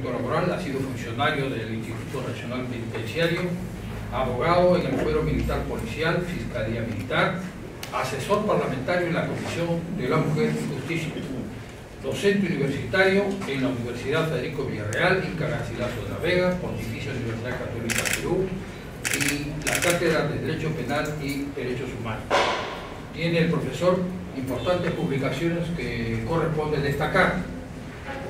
aspecto laboral, ha sido funcionario del Instituto Nacional Penitenciario, abogado en el Fuero Militar Policial, Fiscalía Militar, asesor parlamentario en la Comisión de la Mujer y Justicia, docente universitario en la Universidad Federico Villarreal, Inca Garcilaso de la Vega, Pontificia Universidad Católica Perú, y la Cátedra de Derecho Penal y Derechos Humanos. Tiene el profesor importantes publicaciones que corresponde destacar: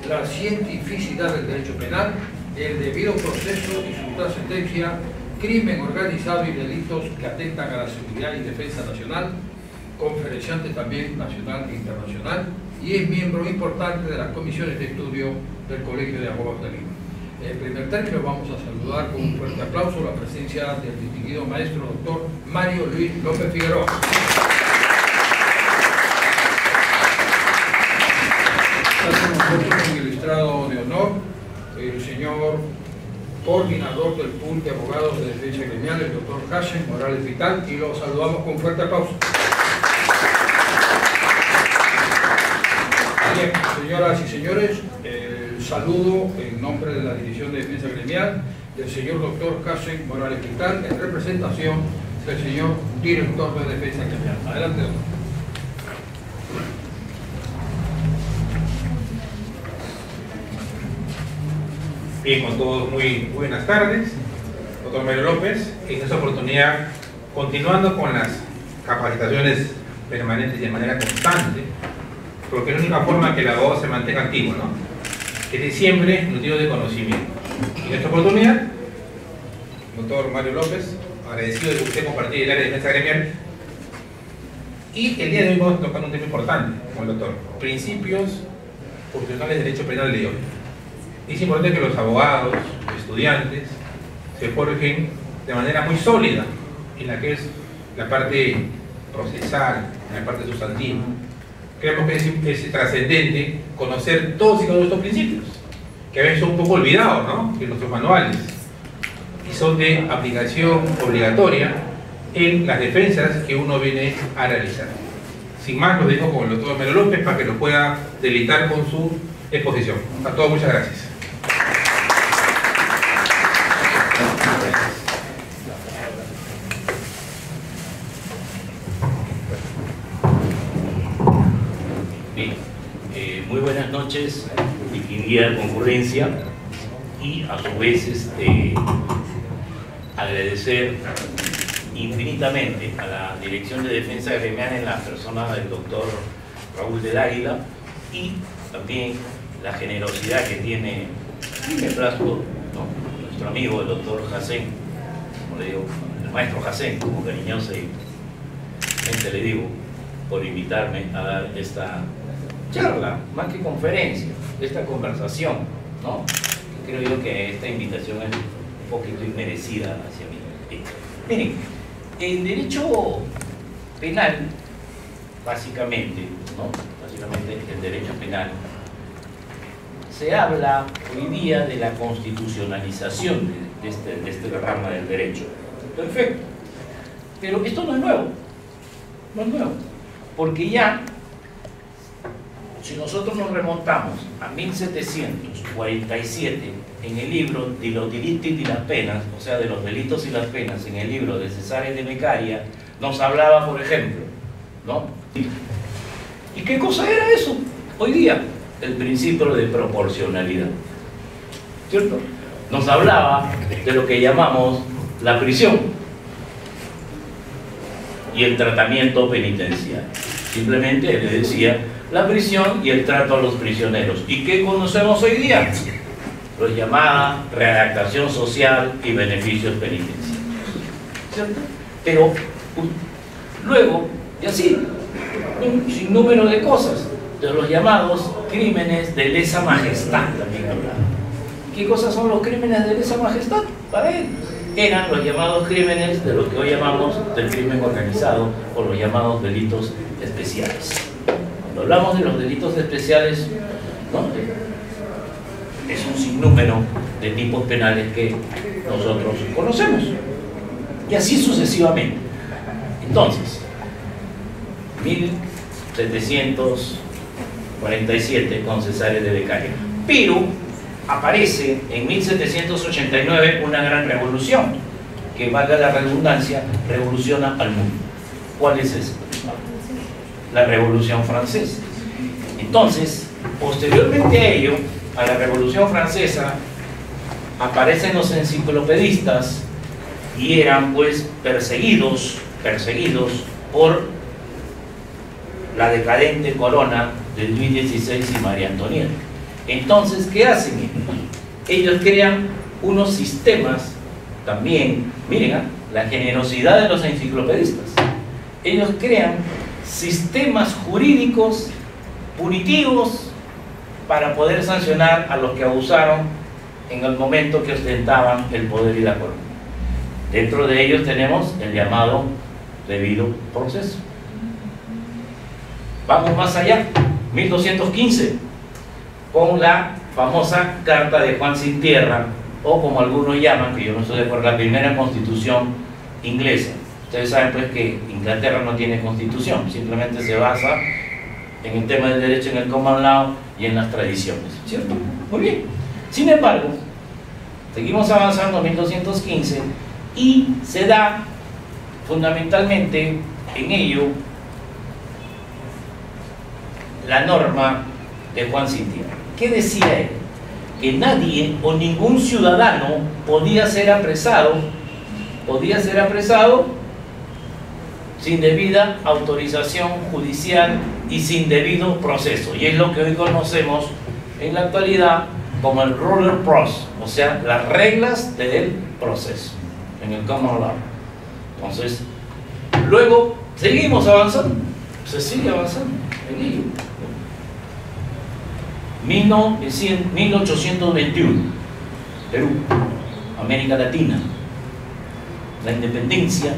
la cientificidad del derecho penal, el debido proceso y su trascendencia, crimen organizado y delitos que atentan a la seguridad y defensa nacional, conferenciante también nacional e internacional, y es miembro importante de las comisiones de estudio del Colegio de Abogados de Lima. En primer término, vamos a saludar con un fuerte aplauso la presencia del distinguido maestro doctor Mario Luis López Figueroa. Está con nosotros un ilustrado de honor, el señor coordinador del pool de abogados de defensa gremial, el doctor Hashem Morales Vital, y lo saludamos con fuerte aplauso. Bien, señoras y señores, el saludo en nombre de la Dirección de Defensa Gremial del señor doctor Hashem Morales Vital, en representación del señor director de Defensa Gremial. Adelante, doctor. Bien, con todos muy buenas tardes. Doctor Mario López, en esta oportunidad, continuando con las capacitaciones permanentes y de manera constante, porque es la única forma que el abogado se mantenga activo, ¿no? Que esté siempre nutrido de conocimiento. Y en esta oportunidad, doctor Mario López, agradecido de que usted compartiera el área de defensa gremial. Y el día de hoy vamos a tocar un tema importante con el doctor: principios constitucionales de derecho penal de hoy. Es importante que los abogados, estudiantes, se forjen de manera muy sólida en la que es la parte procesal, en la parte sustantiva. Creemos que es trascendente conocer todos y cada uno de estos principios, que a veces son un poco olvidados, ¿no?, en nuestros manuales, y son de aplicación obligatoria en las defensas que uno viene a realizar. Sin más, lo dejo con el doctor Mario López para que lo pueda deleitar con su exposición. A todos, muchas gracias. Muy buenas noches, distinguida concurrencia, y a su vez agradecer infinitamente a la Dirección de Defensa Gremial en la persona del doctor Raúl del Águila, y también la generosidad que tiene el brazo, ¿no?, nuestro amigo el doctor Hashem, como le digo, el maestro Hashem, como cariñosamente le digo, por invitarme a dar esta charla, más que conferencia, esta conversación, ¿no? Creo yo que esta invitación es un poquito inmerecida hacia mí. Miren, en derecho penal, básicamente, ¿no?, básicamente el derecho penal, se habla hoy día de la constitucionalización de este rama del derecho. Perfecto. Pero esto no es nuevo. No es nuevo. Porque ya, si nosotros nos remontamos a 1747, en el libro de los delitos y las penas, o sea, de los delitos y las penas, en el libro de Cesare de Beccaria, nos hablaba, por ejemplo, ¿no? ¿Y qué cosa era eso hoy día? El principio de proporcionalidad, ¿cierto? Nos hablaba de lo que llamamos la prisión y el tratamiento penitenciario. Simplemente le decía la prisión y el trato a los prisioneros. ¿Y qué conocemos hoy día? Lo llamada readaptación social y beneficios penitenciarios, ¿cierto? Pero luego, y así, un sinnúmero de cosas, de los llamados crímenes de lesa majestad también hablaba. ¿Qué cosas son los crímenes de lesa majestad? Para él eran los llamados crímenes de lo que hoy llamamos del crimen organizado, o los llamados delitos especiales. Cuando hablamos de los delitos especiales, ¿no?, es un sinnúmero de tipos penales que nosotros conocemos, y así sucesivamente. Entonces, 1747 con Cesare de Beccaria. Pero aparece en 1789 una gran revolución, que valga la redundancia, revoluciona al mundo. ¿Cuál es esa? La Revolución Francesa. Entonces, posteriormente a ello, a la Revolución Francesa, aparecen los enciclopedistas y eran pues perseguidos por la decadente corona de Luis XVI y María Antonieta. Entonces, ¿qué hacen ellos? Ellos crean unos sistemas también, miren, la generosidad de los enciclopedistas. Ellos crean sistemas jurídicos punitivos para poder sancionar a los que abusaron en el momento que ostentaban el poder y la corona. Dentro de ellos tenemos el llamado debido proceso. Vamos más allá, 1215, con la famosa Carta de Juan Sin Tierra, o como algunos llaman, que yo no estoy de acuerdo, la primera constitución inglesa. Ustedes saben pues que Inglaterra no tiene constitución, simplemente se basa en el tema del derecho en el common law y en las tradiciones, ¿cierto? Muy bien. Sin embargo, seguimos avanzando en 1215 y se da fundamentalmente en ello la norma de Juan Sin Tierra. ¿Qué decía él? Que nadie o ningún ciudadano podía ser apresado sin debida autorización judicial y sin debido proceso, y es lo que hoy conocemos en la actualidad como el rule of process, o sea, las reglas del proceso en el common law. Entonces, luego seguimos avanzando, se sigue avanzando en ello. 1821, Perú, América Latina, la independencia,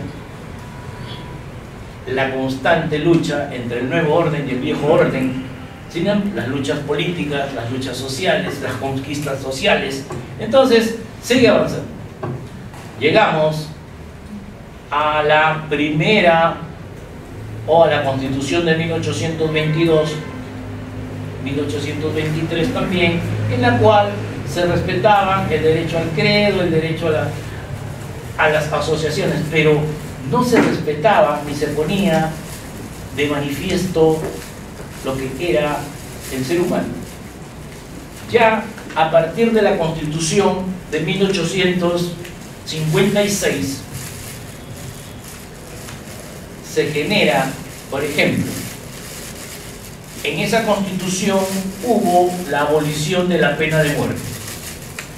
la constante lucha entre el nuevo orden y el viejo orden, ¿sí? Las luchas políticas, las luchas sociales, las conquistas sociales. Entonces, sigue avanzando. Llegamos a la primera, o a la Constitución de 1822, 1823 también, en la cual se respetaba el derecho al credo, el derecho a las asociaciones, pero no se respetaba ni se ponía de manifiesto lo que era el ser humano. Ya a partir de la Constitución de 1856 se genera, por ejemplo, en esa Constitución hubo la abolición de la pena de muerte.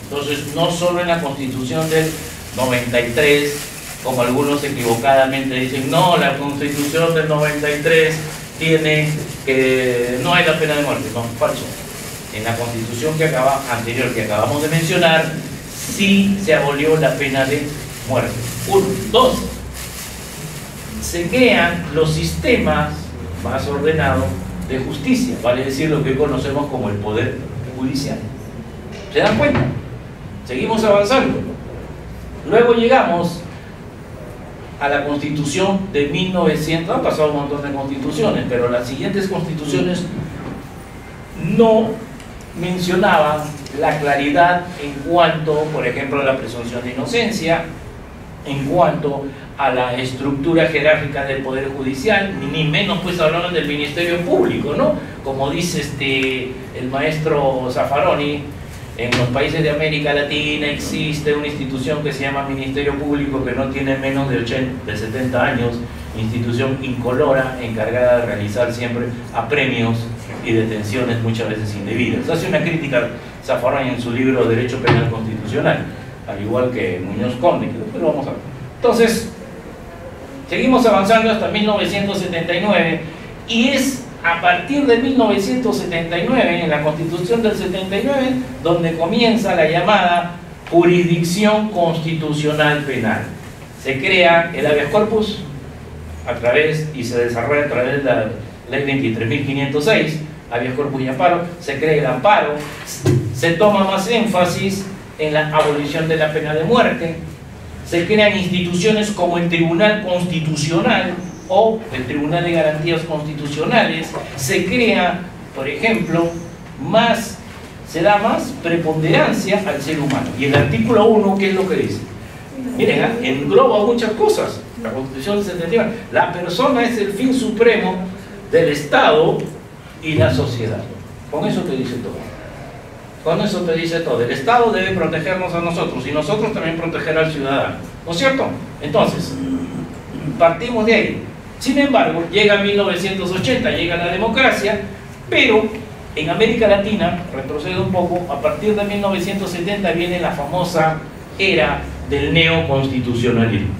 Entonces, no solo en la Constitución del 93, como algunos equivocadamente dicen, no, la Constitución del 93 tiene que no hay la pena de muerte. No, falso. En la Constitución anterior que acabamos de mencionar, sí se abolió la pena de muerte. 1. 2. Se crean los sistemas más ordenados de justicia, vale decir lo que hoy conocemos como el poder judicial. ¿Se dan cuenta? Seguimos avanzando. Luego llegamos a la Constitución de 1900, han pasado un montón de constituciones, pero las siguientes constituciones no mencionaban la claridad en cuanto, por ejemplo, a la presunción de inocencia, en cuanto a la estructura jerárquica del Poder Judicial, ni menos pues hablaron del Ministerio Público, ¿no? Como dice el maestro Zaffaroni, en los países de América Latina existe una institución que se llama Ministerio Público que no tiene menos de 70 años, institución incolora, encargada de realizar siempre apremios y detenciones muchas veces indebidas. Hace una crítica Zaffaroni en su libro Derecho Penal Constitucional, al igual que Muñoz Conde, que después lo vamos a ver. Entonces, seguimos avanzando hasta 1979 y es a partir de 1979, en la Constitución del 79, donde comienza la llamada jurisdicción constitucional penal. Se crea el habeas corpus y se desarrolla a través de la ley 23.506, habeas corpus y amparo. Se crea el amparo, se toma más énfasis en la abolición de la pena de muerte, se crean instituciones como el Tribunal Constitucional o el Tribunal de Garantías Constitucionales, se crea, por ejemplo, más se da más preponderancia al ser humano. Y el artículo 1, ¿qué es lo que dice? Miren, engloba muchas cosas. La Constitución del 79. La persona es el fin supremo del Estado y la sociedad. Con eso te dice todo. Con eso te dice todo. El Estado debe protegernos a nosotros y nosotros también proteger al ciudadano. ¿No es cierto? Entonces, partimos de ahí. Sin embargo, llega 1980, llega la democracia, pero en América Latina, retrocedo un poco, a partir de 1970 viene la famosa era del neoconstitucionalismo.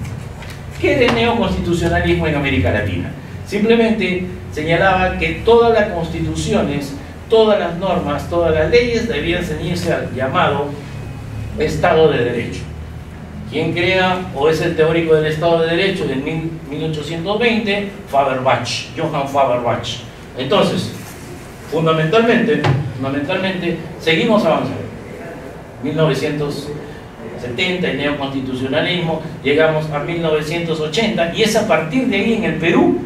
¿Qué era el neoconstitucionalismo en América Latina? Simplemente señalaba que todas las constituciones, todas las normas, todas las leyes debían ceñirse al llamado Estado de Derecho. ¿Quién crea o es el teórico del Estado de Derecho en 1820? Feuerbach, Johann Feuerbach. Entonces, fundamentalmente, seguimos avanzando. 1970, el neoconstitucionalismo, llegamos a 1980 y es a partir de ahí en el Perú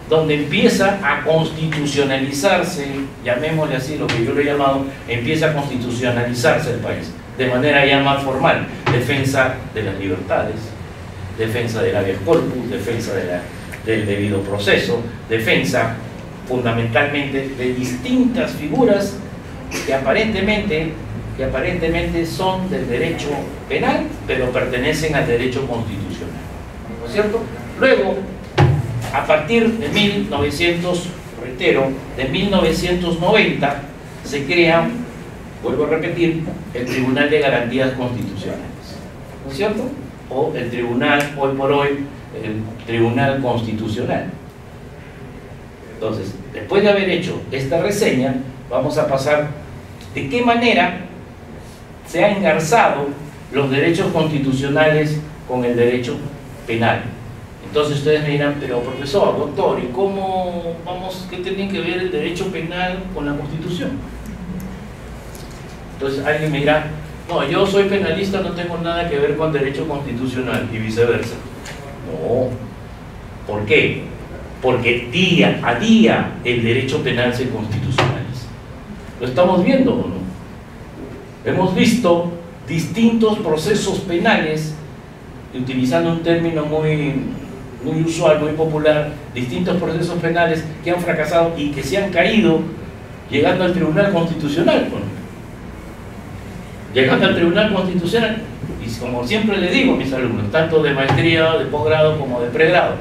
donde empieza a constitucionalizarse, llamémosle así lo que yo lo he llamado, empieza a constitucionalizarse el país, de manera ya más formal, defensa de las libertades, defensa del habeas corpus, defensa del debido proceso, defensa fundamentalmente de distintas figuras que aparentemente son del derecho penal, pero pertenecen al derecho constitucional, ¿no es cierto? Luego, a partir de 1990 se crea, vuelvo a repetir, el Tribunal de Garantías Constitucionales, ¿no es cierto? O el tribunal, hoy por hoy, el Tribunal Constitucional. Entonces, después de haber hecho esta reseña, vamos a pasar de qué manera se han engarzado los derechos constitucionales con el derecho penal. Entonces ustedes me dirán, pero profesor, doctor, ¿y cómo vamos, qué tiene que ver el derecho penal con la Constitución? Entonces alguien me dirá, no, yo soy penalista, no tengo nada que ver con derecho constitucional, y viceversa. No. ¿Por qué? Porque día a día el derecho penal se constitucionaliza. ¿Lo estamos viendo o no? Hemos visto distintos procesos penales, utilizando un término muy usual, muy popular, distintos procesos penales que han fracasado y que se han caído llegando al Tribunal Constitucional. Bueno, llegando al Tribunal Constitucional, y como siempre le digo a mis alumnos, tanto de maestría, de posgrado como de pregrado,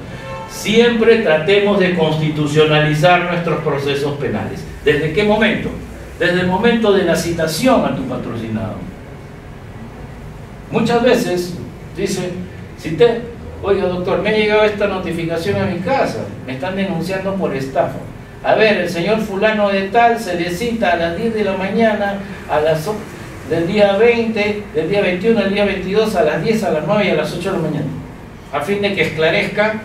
siempre tratemos de constitucionalizar nuestros procesos penales. ¿Desde qué momento? Desde el momento de la citación a tu patrocinado. Muchas veces dice, cité, oiga doctor, me ha llegado esta notificación a mi casa, me están denunciando por estafa. A ver, el señor fulano de tal se le cita a las 10 de la mañana, del día 20, del día 21 al día 22, a las 10, a las 9 y a las 8 de la mañana, a fin de que esclarezca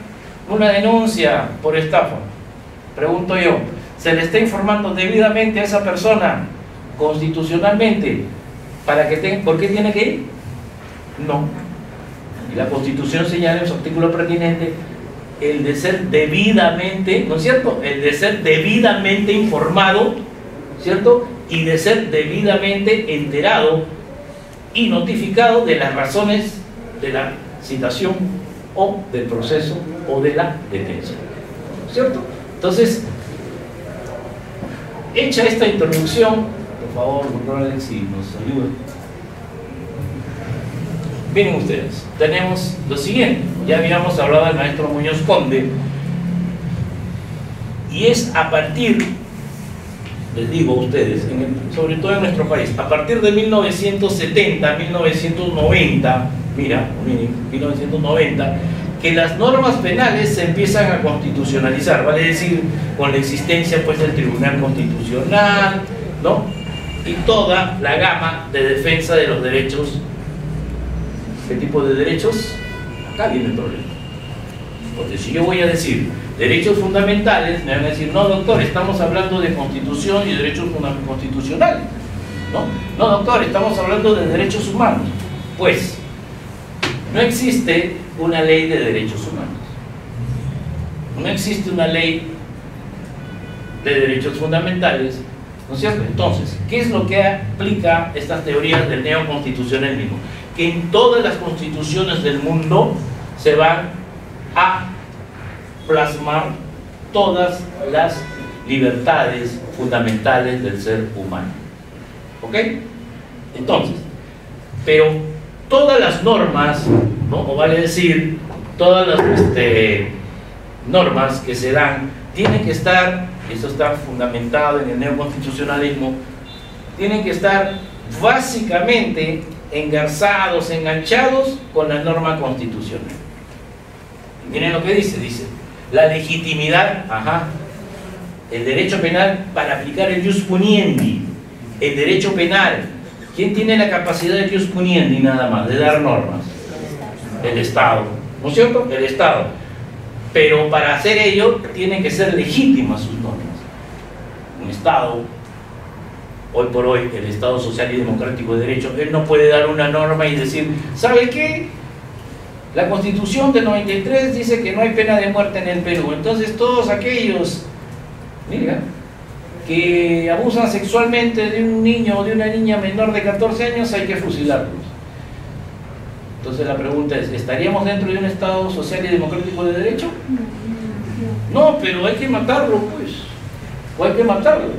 una denuncia por estafa. Pregunto yo, ¿se le está informando debidamente a esa persona, constitucionalmente, ¿por qué tiene que ir? No. Y la Constitución señala en su artículo pertinente el de ser debidamente, ¿no es cierto?, el de ser debidamente informado, ¿cierto?, y de ser debidamente enterado y notificado de las razones de la citación o del proceso o de la detención, ¿cierto? Entonces, hecha esta introducción, por favor, doctor Alex, si nos ayuda. Miren ustedes, tenemos lo siguiente, ya habíamos hablado del maestro Muñoz Conde, y es a partir, les digo a ustedes, sobre todo en nuestro país, a partir de 1970, 1990, miren, 1990, que las normas penales se empiezan a constitucionalizar, vale decir, con la existencia pues del Tribunal Constitucional, ¿no?, y toda la gama de defensa de los derechos. ¿Qué tipo de derechos? Acá viene el problema. Porque si yo voy a decir derechos fundamentales, me van a decir, no doctor, estamos hablando de constitución y derechos constitucionales. No doctor, estamos hablando de derechos humanos. Pues, no existe una ley de derechos humanos. No existe una ley de derechos fundamentales ¿no es cierto? Entonces, ¿qué es lo que aplica estas teorías del neoconstitucionalismo? Que en todas las constituciones del mundo se van a plasmar todas las libertades fundamentales del ser humano. ¿Ok? Entonces, pero todas las normas, ¿no? O vale decir, todas las normas que se dan, tienen que estar, eso está fundamentado en el neoconstitucionalismo, tienen que estar básicamente engarzados, enganchados con la norma constitucional. Y miren lo que dice, la legitimidad, el derecho penal para aplicar el ius puniendi, el derecho penal. ¿Quién tiene la capacidad de ius puniendi nada más, de dar normas? El Estado, ¿no es cierto? El Estado. Pero para hacer ello tienen que ser legítimas sus normas. Un Estado, hoy por hoy, el Estado social y democrático de derecho, él no puede dar una norma y decir, ¿sabe qué? La Constitución del 93 dice que no hay pena de muerte en el Perú, entonces todos aquellos, mira, que abusan sexualmente de un niño o de una niña menor de 14 años hay que fusilarlos. Entonces la pregunta es, ¿estaríamos dentro de un Estado social y democrático de derecho? No, pero hay que matarlo, pues. O hay que matarlo.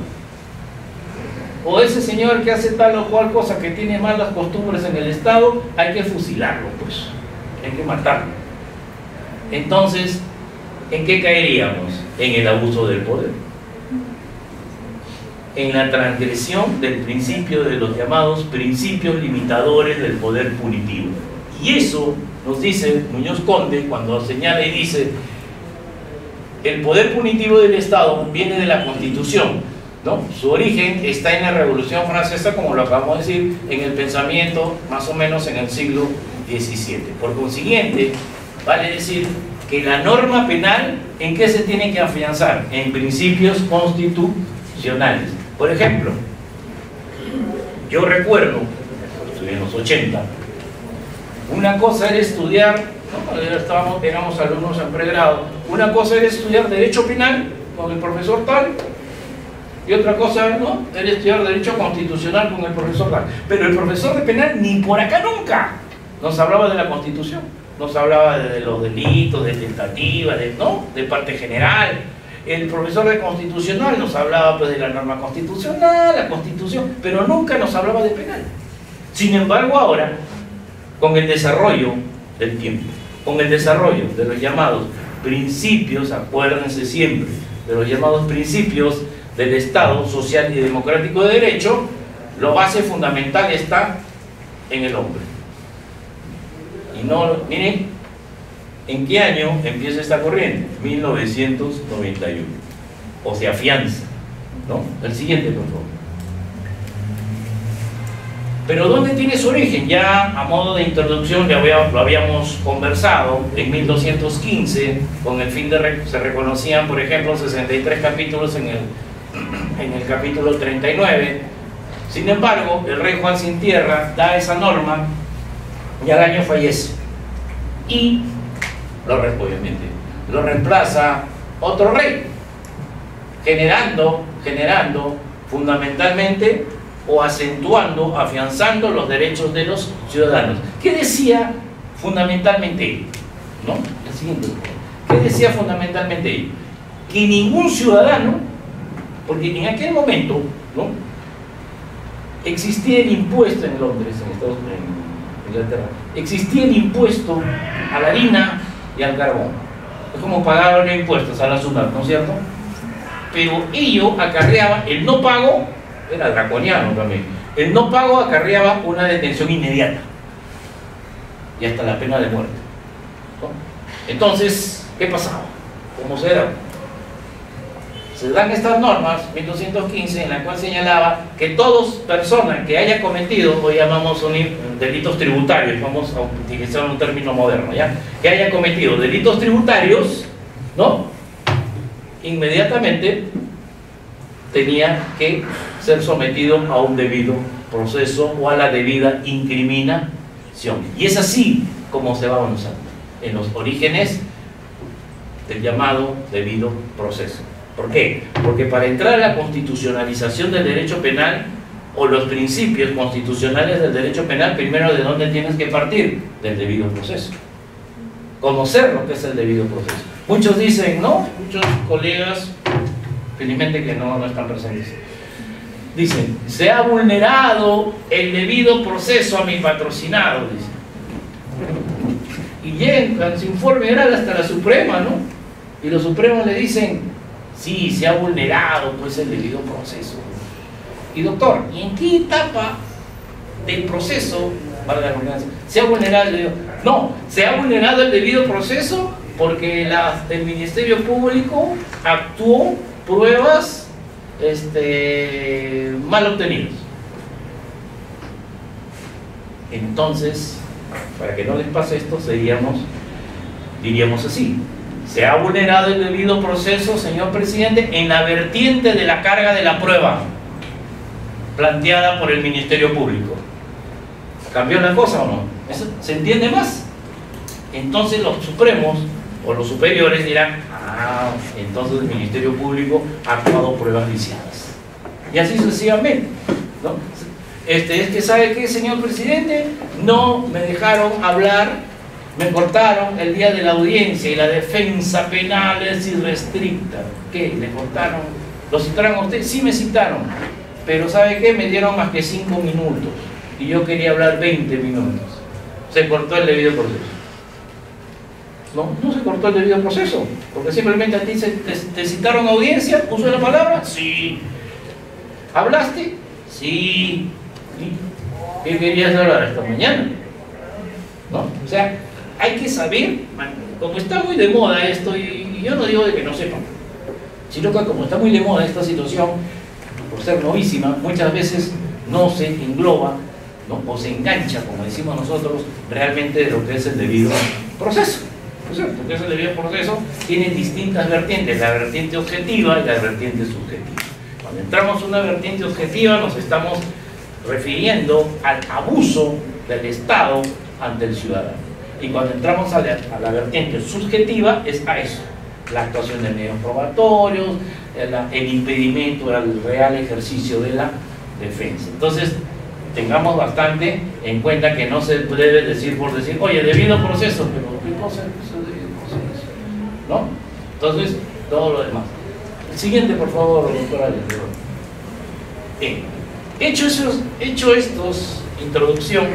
O ese señor que hace tal o cual cosa, que tiene malas costumbres en el Estado, hay que fusilarlo, pues. Hay que matarlo. Entonces, ¿en qué caeríamos? En el abuso del poder. En la transgresión del principio de los llamados principios limitadores del poder punitivo. Y eso nos dice Muñoz Conde cuando señala y dice: el poder punitivo del Estado viene de la Constitución, ¿no? Su origen está en la Revolución Francesa, como lo acabamos de decir, en el pensamiento más o menos en el siglo XVII. Por consiguiente, vale decir que la norma penal, ¿en qué se tiene que afianzar? En principios constitucionales. Por ejemplo, yo recuerdo, estudié en los 80, una cosa era estudiar, ¿no? Éramos alumnos en pregrado, una cosa era estudiar Derecho Penal con el profesor tal, y otra cosa, ¿no?, era estudiar Derecho Constitucional con el profesor tal. Pero el profesor de Penal ni por acá nunca nos hablaba de la Constitución, nos hablaba de los delitos, de tentativa, ¿no?, de parte general. El profesor de Constitucional nos hablaba pues de la norma constitucional, la Constitución, pero nunca nos hablaba de penal. Sin embargo, ahora, con el desarrollo del tiempo, con el desarrollo de los llamados principios, acuérdense siempre, de los llamados principios del Estado social y democrático de derecho, la base fundamental está en el hombre. Y no, miren, ¿en qué año empieza esta corriente? 1991. O se afianza, ¿no? El siguiente, por favor. Pero ¿dónde tiene su origen? Ya a modo de introducción ya lo habíamos conversado. En 1215, con el fin de se reconocían, por ejemplo, 63 capítulos en el capítulo 39. Sin embargo, el rey Juan Sin Tierra da esa norma y al año fallece. Y obviamente lo reemplaza otro rey, generando fundamentalmente o acentuando, afianzando los derechos de los ciudadanos. ¿Qué decía fundamentalmente él? ¿No? El siguiente. ¿Qué decía fundamentalmente él? Que ningún ciudadano, porque en aquel momento, ¿no?, existía el impuesto en Londres, en Inglaterra, existía el impuesto a la harina y al carbón. Es como pagar los impuestos a la SUNAT, ¿no es cierto? Pero ello acarreaba, el no pago, era draconiano también, el no pago acarreaba una detención inmediata y hasta la pena de muerte, ¿no? Entonces, ¿qué pasaba? ¿Cómo se da? Se dan estas normas, 1215, en la cual señalaba que todas personas que haya cometido, hoy llamamos delitos tributarios, vamos a utilizar un término moderno, ¿ya?, que haya cometido delitos tributarios, ¿no?, inmediatamente tenía que ser sometido a un debido proceso o a la debida incriminación. Y es así como se va avanzando en los orígenes del llamado debido proceso. ¿Por qué? Porque para entrar a la constitucionalización del derecho penal o los principios constitucionales del derecho penal, primero, ¿de dónde tienes que partir? Del debido proceso. Conocer lo que es el debido proceso. Muchos dicen, no, muchos colegas, felizmente que no están presentes, dicen, se ha vulnerado el debido proceso a mi patrocinado, dicen. Y llegan su informe oral hasta la Suprema, ¿no? Y los Supremos le dicen, sí, se ha vulnerado pues el debido proceso. Y doctor, ¿y en qué etapa del proceso se ha vulnerado el debido? No, se ha vulnerado el debido proceso porque el Ministerio Público actuó pruebas mal obtenidas. Entonces, para que no les pase esto, diríamos así: se ha vulnerado el debido proceso, señor presidente, en la vertiente de la carga de la prueba planteada por el Ministerio Público. ¿Cambió la cosa o no? ¿Eso se entiende más? Entonces los supremos o los superiores dirán, entonces el Ministerio Público ha actuado pruebas viciadas. Y así sucesivamente, ¿no? Es que, ¿sabe qué, señor presidente? No me dejaron hablar, me cortaron el día de la audiencia y la defensa penal es irrestricta. ¿Qué? ¿Le cortaron? ¿Lo citaron a usted? Sí me citaron, pero ¿sabe qué? Me dieron más que 5 minutos y yo quería hablar 20 minutos. Se cortó el debido proceso. No se cortó el debido proceso, porque simplemente a ti te citaron a audiencia, ¿usó la palabra? Sí. ¿Hablaste? Sí. ¿Qué querías hablar esta mañana? ¿No? O sea, hay que saber, como está muy de moda esto, y yo no digo de que no sepan, sino que como está muy de moda esta situación, por ser novísima, muchas veces no se engloba, ¿no? O se engancha, como decimos nosotros, realmente de lo que es el debido proceso. Porque ese debido proceso tiene distintas vertientes, la vertiente objetiva y la vertiente subjetiva. Cuando entramos en una vertiente objetiva nos estamos refiriendo al abuso del Estado ante el ciudadano. Y cuando entramos a la vertiente subjetiva es a eso: la actuación de medios probatorios, el impedimento al real ejercicio de la defensa. Entonces, tengamos bastante en cuenta que no se debe decir por decir, oye, debido proceso, pero ¿qué cosa es el debido proceso? ¿No? Entonces, todo lo demás. El siguiente, por favor, doctora. Hecho estos introducción,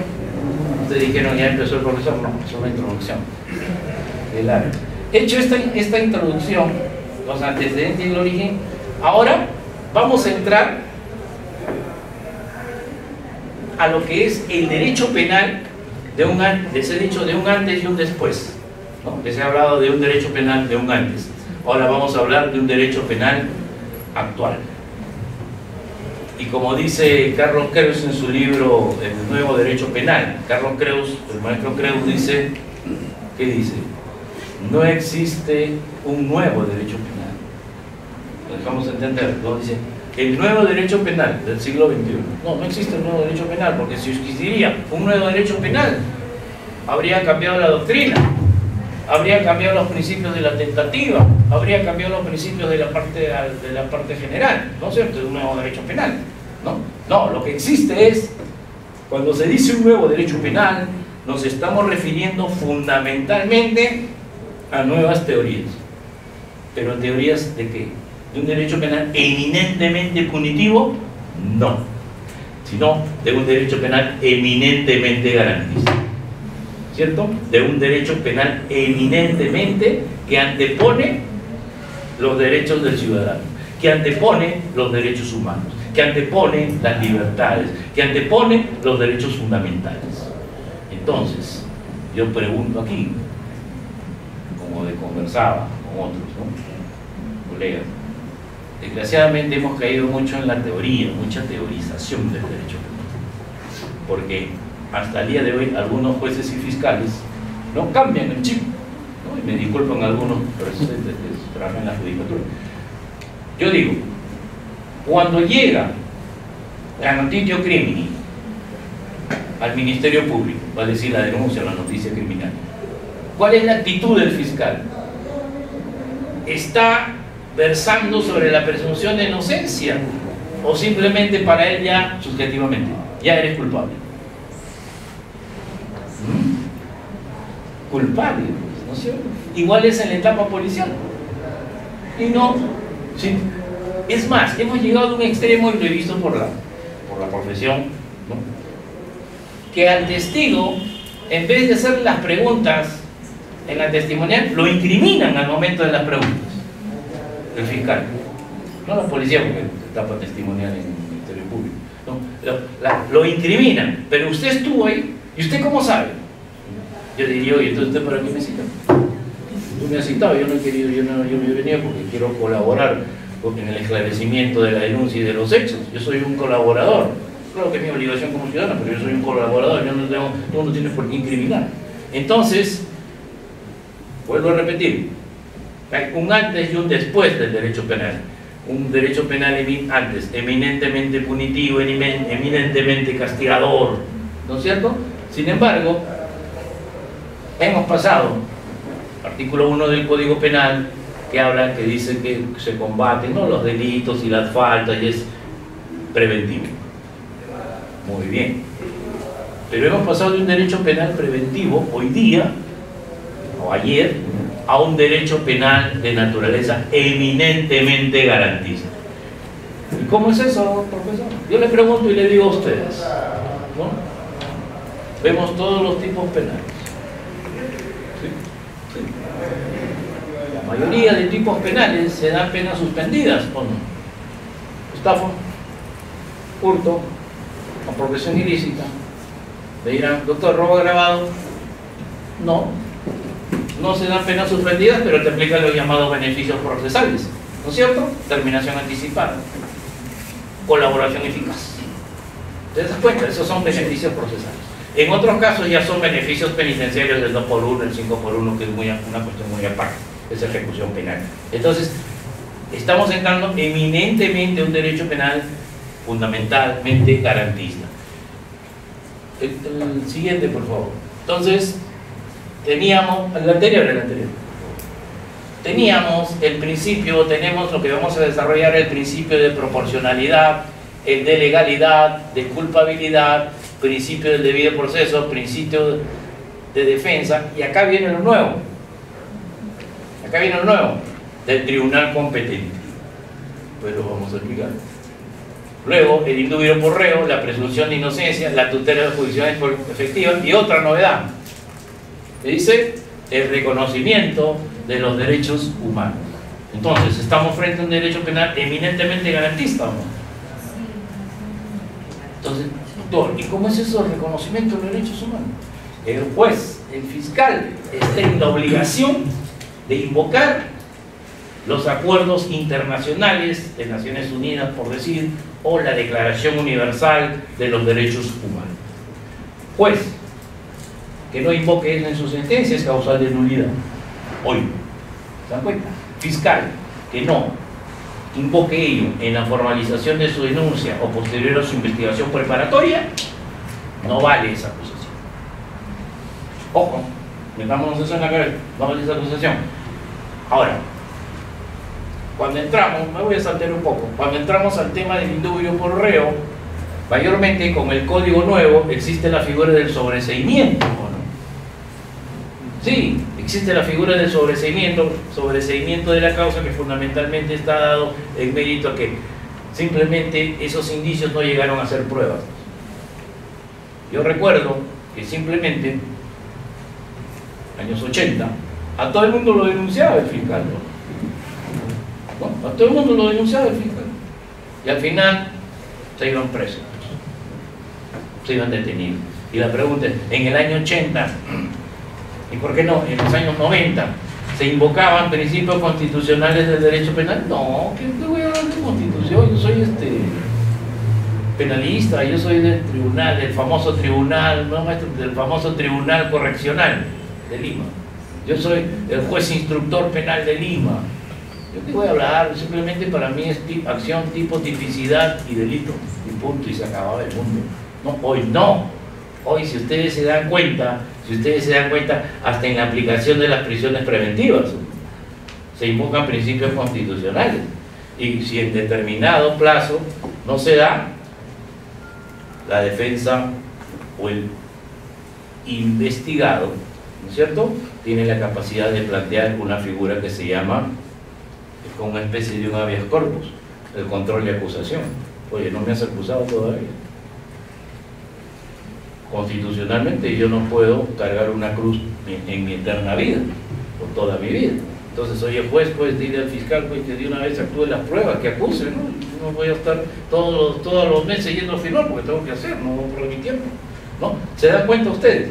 ustedes dijeron ya empezó el profesor, no, es una introducción. Hecho esta introducción, los antecedentes y el origen, ahora vamos a entrar a lo que es el derecho penal de ese dicho de un antes y un después, ¿no? Que se ha hablado de un derecho penal de un antes. Ahora vamos a hablar de un derecho penal actual. Y como dice Carlos Creus en su libro El Nuevo Derecho Penal, Carlos Creus, el maestro Creus dice, ¿qué dice? No existe un nuevo derecho penal. Lo dejamos entender, ¿no? Dice, el nuevo derecho penal del siglo XXI. No existe un nuevo derecho penal, porque si existiría un nuevo derecho penal, habría cambiado la doctrina, habría cambiado los principios de la tentativa, habría cambiado los principios de la parte general, ¿no es cierto? De un nuevo derecho penal. No, lo que existe es, cuando se dice un nuevo derecho penal, nos estamos refiriendo fundamentalmente a nuevas teorías. ¿Pero teorías de qué? ¿De un derecho penal eminentemente punitivo? No, sino de un derecho penal eminentemente garantista, ¿cierto? De un derecho penal eminentemente que antepone los derechos del ciudadano, que antepone los derechos humanos, que antepone las libertades, que antepone los derechos fundamentales. Entonces, yo pregunto aquí, como conversaba con otros, ¿no? Colegas, desgraciadamente hemos caído mucho en la teoría, mucha teorización del derecho penal, porque hasta el día de hoy algunos jueces y fiscales no cambian el chip, ¿no? Y me disculpan algunos presidentes que trabajan en la judicatura. Yo digo, cuando llega la notitio crimini al Ministerio Público, va a decir la denuncia, la noticia criminal, ¿cuál es la actitud del fiscal? Está versando sobre la presunción de inocencia, o simplemente para él ya subjetivamente, ya eres culpable. Culpable, ¿no es cierto? Igual es en la etapa policial. Y no, sí. Es más, hemos llegado a un extremo, y lo he visto por la profesión, ¿no?, que al testigo, en vez de hacer las preguntas en la testimonial, lo incriminan al momento de las preguntas. El fiscal, no la policía, porque etapa testimonial en el Ministerio Público, ¿no? Lo incriminan, pero usted estuvo ahí, ¿y usted cómo sabe? Yo diría, oye, entonces ¿usted para qué me cita? Tú me has citado, yo no he querido, yo he venido porque quiero colaborar en el esclarecimiento de la denuncia y de los hechos. Yo soy un colaborador. Claro que es mi obligación como ciudadano, pero yo soy un colaborador, tú no tienes por qué incriminar. Entonces, vuelvo a repetir, hay un antes y un después del derecho penal. Un derecho penal antes, eminentemente punitivo, eminentemente castigador, ¿no es cierto? Sin embargo, hemos pasado, artículo 1 del Código Penal, que dice que se combaten, ¿no?, los delitos y las faltas, y es preventivo. Muy bien. Pero hemos pasado de un derecho penal preventivo hoy día, o ayer, a un derecho penal de naturaleza eminentemente garantista. ¿Y cómo es eso, profesor? Yo le pregunto y le digo a ustedes, ¿no? Vemos todos los tipos penales. ¿Sí? Sí. La mayoría de tipos penales se dan penas suspendidas, ¿o no? Estafa, hurto, apropiación ilícita. Le dirán, doctor, robo agravado. No se dan penas suspendidas, pero te aplican los llamados beneficios procesales, ¿no es cierto? Terminación anticipada, colaboración eficaz. ¿Te das cuenta? Esos son beneficios procesales. En otros casos ya son beneficios penitenciarios del 2x1, el 5x1, que es una cuestión muy aparte, es ejecución penal. Entonces, estamos entrando eminentemente a un derecho penal fundamentalmente garantista. El siguiente, por favor. Entonces, teníamos, el anterior. Teníamos el principio, tenemos lo que vamos a desarrollar, el principio de proporcionalidad, el de legalidad, de culpabilidad, principio del debido proceso, principio de defensa, y acá viene lo nuevo. Del tribunal competente. Pues lo vamos a explicar. Luego, el indubio por reo, la presunción de inocencia, la tutela de jurisdicciones efectivas, y otra novedad. Que dice el reconocimiento de los derechos humanos. Entonces, ¿estamos frente a un derecho penal eminentemente garantista o no? Entonces, doctor, ¿y cómo es eso el reconocimiento de los derechos humanos? El juez, el fiscal, está en la obligación de invocar los acuerdos internacionales de Naciones Unidas, por decir, o la Declaración Universal de los Derechos Humanos. Juez que no invoque eso en su sentencia es causal de nulidad. Hoy, ¿se dan cuenta? Fiscal que no invoque ello en la formalización de su denuncia o posterior a su investigación preparatoria, no vale esa acusación. Ojo, metámonos eso en la cabeza, no vale esa acusación. Ahora, cuando entramos, me voy a saltar un poco, cuando entramos al tema del indubio por reo, mayormente con el código nuevo existe la figura del sobreseimiento, ¿no? Sí, existe la figura del sobreseimiento de la causa, que fundamentalmente está dado en mérito a que simplemente esos indicios no llegaron a ser pruebas. Yo recuerdo que simplemente, años 80, a todo el mundo lo denunciaba el fiscal, ¿no? A todo el mundo lo denunciaba el fiscal. Y al final se iban presos, se iban detenidos. Y la pregunta es, en el año 80, ¿y por qué no? En los años 90, ¿se invocaban principios constitucionales del derecho penal? No, ¿qué voy a hablar de constitución? Yo soy penalista, yo soy del tribunal, del famoso tribunal, no, maestro, del famoso tribunal correccional de Lima. Yo soy el juez instructor penal de Lima. ¿Yo qué voy a hablar? Simplemente para mí es acción, tipo, tipicidad y delito, y punto, y se acababa el mundo. No, hoy no. Hoy, si ustedes se dan cuenta, hasta en la aplicación de las prisiones preventivas, se invocan principios constitucionales. Y si en determinado plazo no se da, la defensa o el investigado, ¿no es cierto?, tiene la capacidad de plantear una figura que se llama, como una especie de un habeas corpus, el control de acusación. Oye, no me has acusado todavía. Constitucionalmente yo no puedo cargar una cruz en mi eterna vida, por toda mi vida. Entonces, oye, juez, pues dile al fiscal pues, que de una vez actúe las pruebas, que acuse, ¿no? No voy a estar todos los meses yendo a firmar porque tengo que hacer, no por mi tiempo, ¿no? ¿Se dan cuenta ustedes?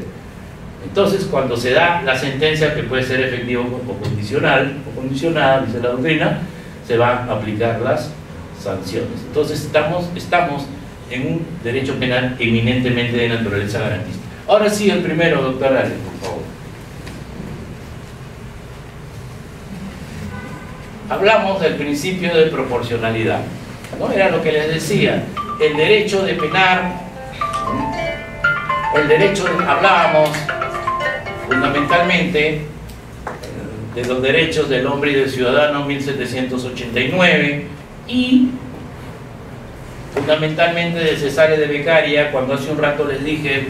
Entonces, cuando se da la sentencia, que puede ser efectiva o condicional, o condicionada, dice la doctrina, se van a aplicar las sanciones. Entonces, estamos en un derecho penal eminentemente de naturaleza garantista. Ahora sí, el primero, doctor Ale, por favor. Hablamos del principio de proporcionalidad, ¿no? Era lo que les decía, el derecho de penar, hablábamos fundamentalmente de los derechos del hombre y del ciudadano, 1789, y fundamentalmente de Cesare de Beccaria. Cuando hace un rato les dije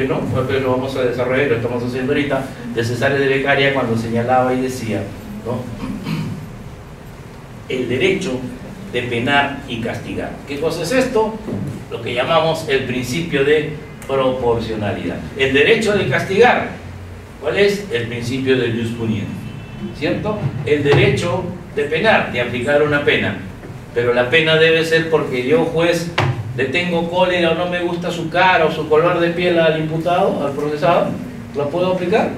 no, pues lo vamos a desarrollar, lo estamos haciendo ahorita, de Cesare de Beccaria, cuando señalaba y decía, ¿no?, el derecho de penar y castigar. ¿Qué cosa es esto? Lo que llamamos el principio de proporcionalidad. El derecho de castigar, ¿cuál es? El principio del jus puniendi, ¿cierto? El derecho de penar, de aplicar una pena, pero la pena debe ser porque yo, juez, le tengo cólera o no me gusta su cara o su color de piel al imputado, al procesado. ¿La puedo aplicar?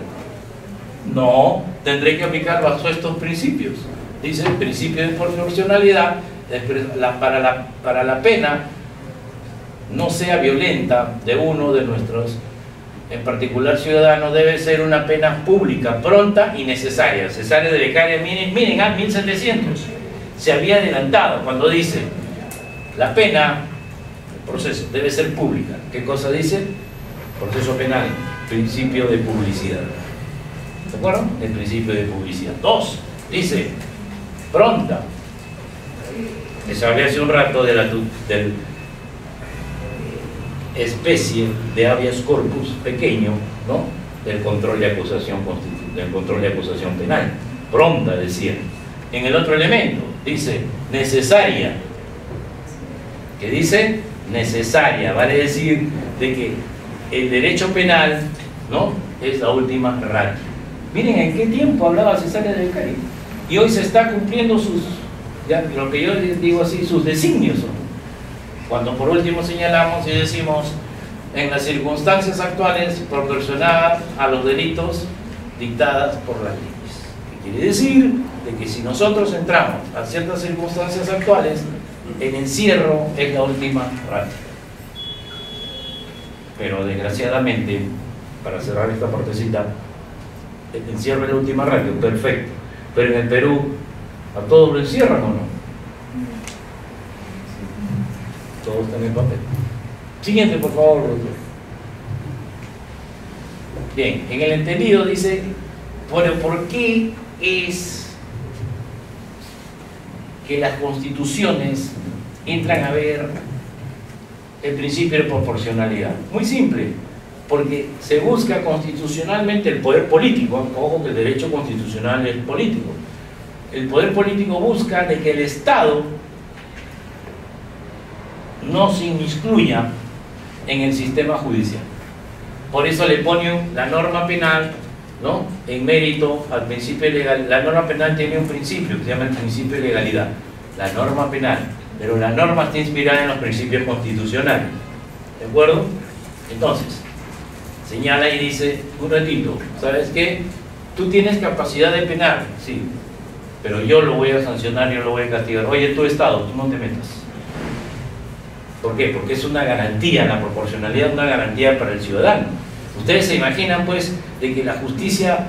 No, tendré que aplicar bajo estos principios. Dice el principio de proporcionalidad, para la pena no sea violenta de uno de nuestros, en particular ciudadanos, debe ser una pena pública, pronta y necesaria. Cesare de Beccaria, miren, a 1700 se había adelantado cuando dice la pena, el proceso debe ser pública. ¿Qué cosa dice? Proceso penal, principio de publicidad. ¿De acuerdo? El principio de publicidad. 2, dice pronta. Les hablé hace un rato de del especie de habeas corpus pequeño, ¿no?, del control de acusación penal. Pronta, decía. En el otro elemento dice necesaria. ¿Qué dice? Necesaria, vale decir de que el derecho penal, ¿no?, es la última ratio. Miren en qué tiempo hablaba Cesare de Beccaria. Y hoy se está cumpliendo lo que yo digo así, sus designios. Cuando por último señalamos y decimos, en las circunstancias actuales, proporcionadas a los delitos dictadas por las leyes. ¿Qué quiere decir? De que si nosotros entramos a ciertas circunstancias actuales, el encierro es la última ratio. Pero desgraciadamente, para cerrar esta partecita, el encierro es la última ratio, perfecto. Pero en el Perú, ¿a todos lo encierran o no? Todos están en papel. Siguiente, por favor, doctor. Bien, en el entendido dice, bueno, ¿por qué es que las constituciones entran a ver el principio de proporcionalidad? Muy simple, porque se busca constitucionalmente el poder político. Ojo que el derecho constitucional es político. El poder político busca de que el Estado no se inmiscuya en el sistema judicial. Por eso le pone la norma penal, ¿no?, en mérito al principio legal. La norma penal tiene un principio que se llama el principio de legalidad. La norma penal, pero la norma está inspirada en los principios constitucionales. ¿De acuerdo? Entonces, señala y dice, un ratito, ¿sabes qué? Tú tienes capacidad de penar, sí, pero yo lo voy a sancionar, yo lo voy a castigar. Oye, tu Estado, tú no te metas. ¿Por qué? Porque es una garantía, la proporcionalidad es una garantía para el ciudadano. Ustedes se imaginan, pues, de que la justicia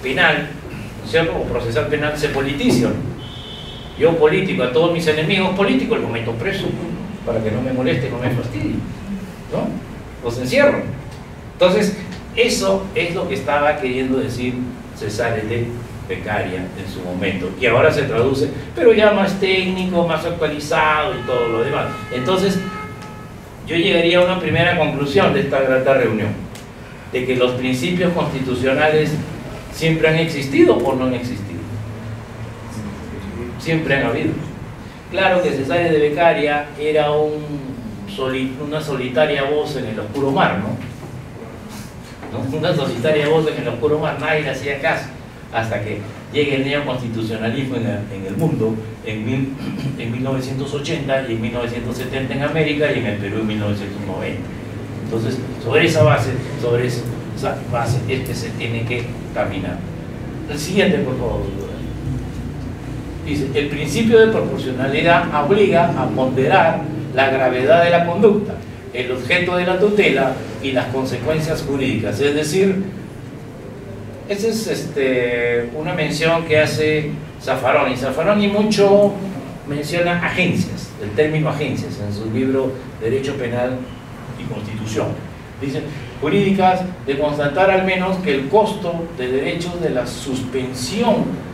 penal, ¿no es cierto?, o procesal penal se politice, ¿no? Yo político, a todos mis enemigos políticos los meto preso para que no me moleste, no me fastidie, ¿no? Los encierro. Entonces, eso es lo que estaba queriendo decir Cesare de becaria en su momento, y ahora se traduce, pero ya más técnico, más actualizado y todo lo demás. Entonces, yo llegaría a una primera conclusión de esta grata reunión, de que los principios constitucionales siempre han existido o no han existido. Siempre han habido. Claro que Cesárea de Beccaria era una solitaria voz en el oscuro mar, ¿no? Una solitaria voz en el oscuro mar, nadie le hacía caso, hasta que llegue el neoconstitucionalismo en el mundo en 1980 y en 1970 en América y en el Perú en 1990. Entonces, sobre esa base es que se tiene que caminar. El siguiente, por favor. Dice, el principio de proporcionalidad obliga a ponderar la gravedad de la conducta, el objeto de la tutela y las consecuencias jurídicas. Es decir, esa es una mención que hace Zaffaroni. Zaffaroni mucho menciona agencias, el término agencias, en su libro Derecho Penal y Constitución. Dice, jurídicas de constatar al menos que el costo de derechos de la suspensión.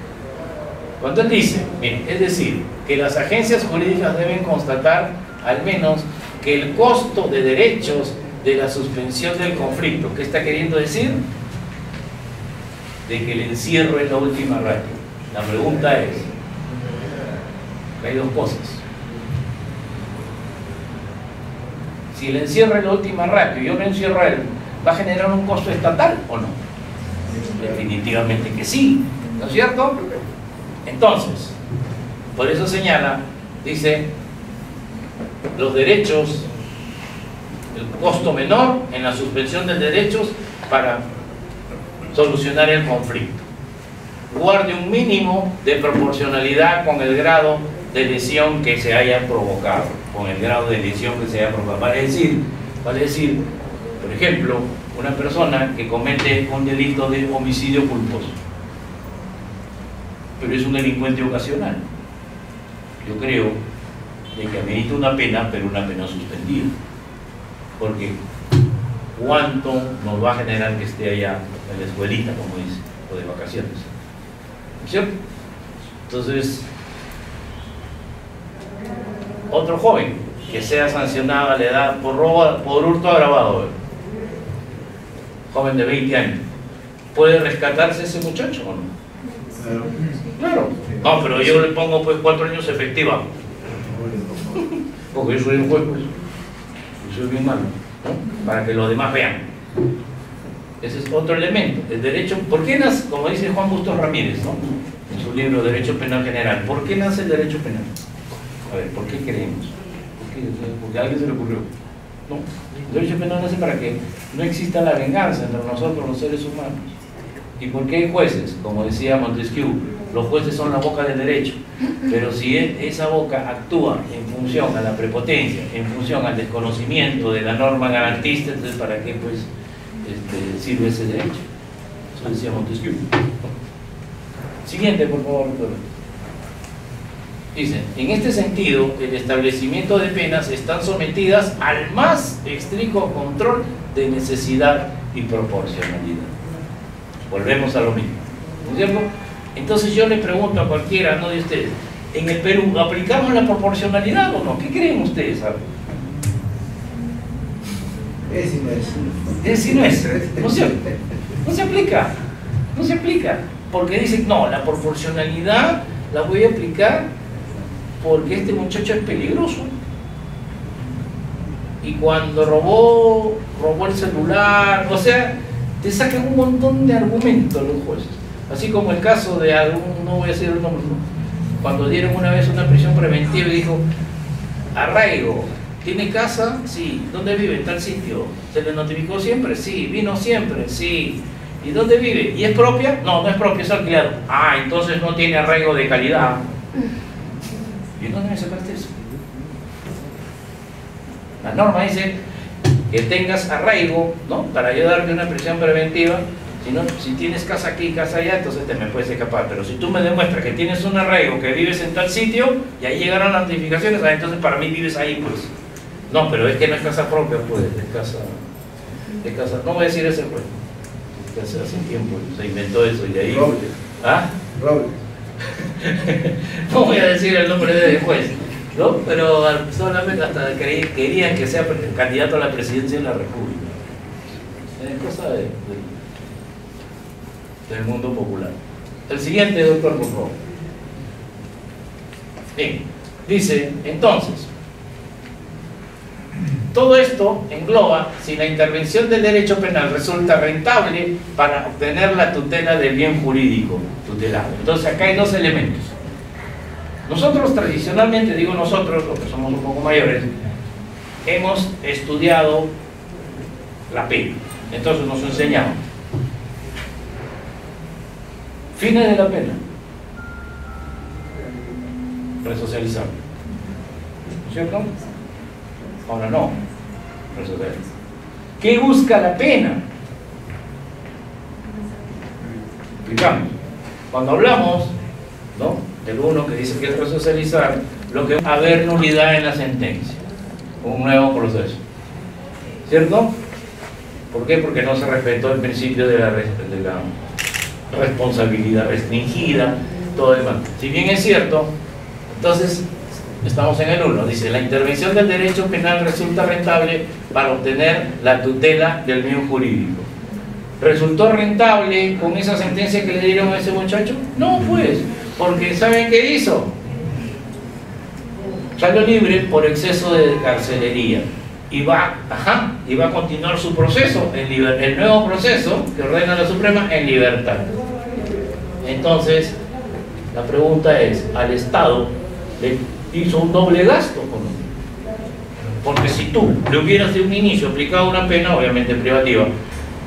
Cuando él dice, bien, es decir, que las agencias jurídicas deben constatar al menos que el costo de derechos de la suspensión del conflicto. ¿Qué está queriendo decir? De que el encierro es la última ratio. La pregunta es, hay dos cosas. Si el encierro es la última ratio y yo lo encierro a él, ¿va a generar un costo estatal o no? Definitivamente que sí, ¿no es cierto? Entonces, por eso señala, dice, los derechos, el costo menor en la suspensión de derechos para solucionar el conflicto. Guarde un mínimo de proporcionalidad con el grado de lesión que se haya provocado, con el grado de lesión que se haya provocado. Vale decir, por ejemplo, una persona que comete un delito de homicidio culposo, pero es un delincuente ocasional. Yo creo de que amerita una pena, pero una pena suspendida. Porque ¿cuánto nos va a generar que esté allá en la escuelita, como dice, o de vacaciones? ¿Cierto? Entonces, otro joven que sea sancionado a la edad por robo, por hurto agravado, joven de 20 años, ¿puede rescatarse ese muchacho o no? Claro. No, pero yo le pongo pues 4 años efectiva. Porque yo soy un juez, pues. Yo soy bien malo, ¿no? Para que los demás vean. Ese es otro elemento. El derecho, ¿por qué nace, como dice Juan Bustos Ramírez, ¿no? En su libro Derecho Penal General, ¿por qué nace el derecho penal? A ver, ¿por qué creemos? Porque a alguien se le ocurrió. ¿No? El derecho penal nace para que no exista la venganza entre nosotros los seres humanos. ¿Y por qué hay jueces? Como decía Montesquieu, los jueces son la boca del derecho, pero si esa boca actúa en función a la prepotencia, en función al desconocimiento de la norma garantista, entonces ¿para qué pues sirve ese derecho? Eso decía Montesquieu. Siguiente, por favor, doctor. Dice, en este sentido, el establecimiento de penas están sometidas al más estricto control de necesidad y proporcionalidad. Volvemos a lo mismo, ¿no es cierto? Entonces yo le pregunto a cualquiera, no de ustedes, ¿en el Perú aplicamos la proporcionalidad o no? ¿Qué creen ustedes? Es y no es. Es y no es, ¿no es cierto? No se aplica, no se aplica, porque dicen, no, la proporcionalidad la voy a aplicar porque este muchacho es peligroso. Y cuando robó el celular, o sea, te sacan un montón de argumentos los jueces. Así como el caso de algún, no voy a decir el nombre, ¿no? Cuando dieron una vez una prisión preventiva y dijo, Arraigo, ¿tiene casa? Sí. ¿Dónde vive? En tal sitio. ¿Se le notificó siempre? Sí. ¿Vino siempre? Sí. ¿Y dónde vive? ¿Y es propia? No, no es propia, es alquilado. Ah, entonces no tiene arraigo de calidad. ¿Y dónde me sacaste eso? La norma dice que tengas arraigo, ¿no? Para yo darte una prisión preventiva. Si tienes casa aquí, casa allá, entonces te me puedes escapar. Pero si tú me demuestras que tienes un arraigo, que vives en tal sitio, y ahí llegarán las notificaciones, entonces para mí vives ahí, pues. No, pero es que no es casa propia, pues, es casa. No voy a decir ese, pues. Hace tiempo se inventó eso, y de ahí ¿Ah? Robles. No voy a decir el nombre del juez, ¿no? Pero solamente hasta querían que sea candidato a la presidencia de la República. Es cosa del mundo popular. El siguiente, doctor, por favor. Bien, dice, entonces, todo esto engloba si la intervención del derecho penal resulta rentable para obtener la tutela del bien jurídico tutelado. Entonces acá hay dos elementos. Nosotros tradicionalmente, digo nosotros, los que somos un poco mayores, hemos estudiado la pena. Entonces nos enseñamos fines de la pena: resocializar, ¿no es cierto? Ahora no, resocializar. ¿Qué busca la pena? Explicamos. Cuando hablamos, ¿no?, del uno que dice que es resocializar, lo que va a haber nulidad en la sentencia, un nuevo proceso, ¿cierto? ¿Por qué? Porque no se respetó el principio de la responsabilidad restringida, todo demás. Si bien es cierto, entonces estamos en el 1, dice, la intervención del derecho penal resulta rentable para obtener la tutela del bien jurídico. ¿Resultó rentable con esa sentencia que le dieron a ese muchacho? No, pues, porque ¿saben qué hizo? Salió libre por exceso de carcelería y va a continuar su proceso, el nuevo proceso que ordena la Suprema, en libertad. Entonces, la pregunta es, ¿al Estado le hizo un doble gasto? Porque si tú le hubieras de un inicio aplicado una pena, obviamente privativa,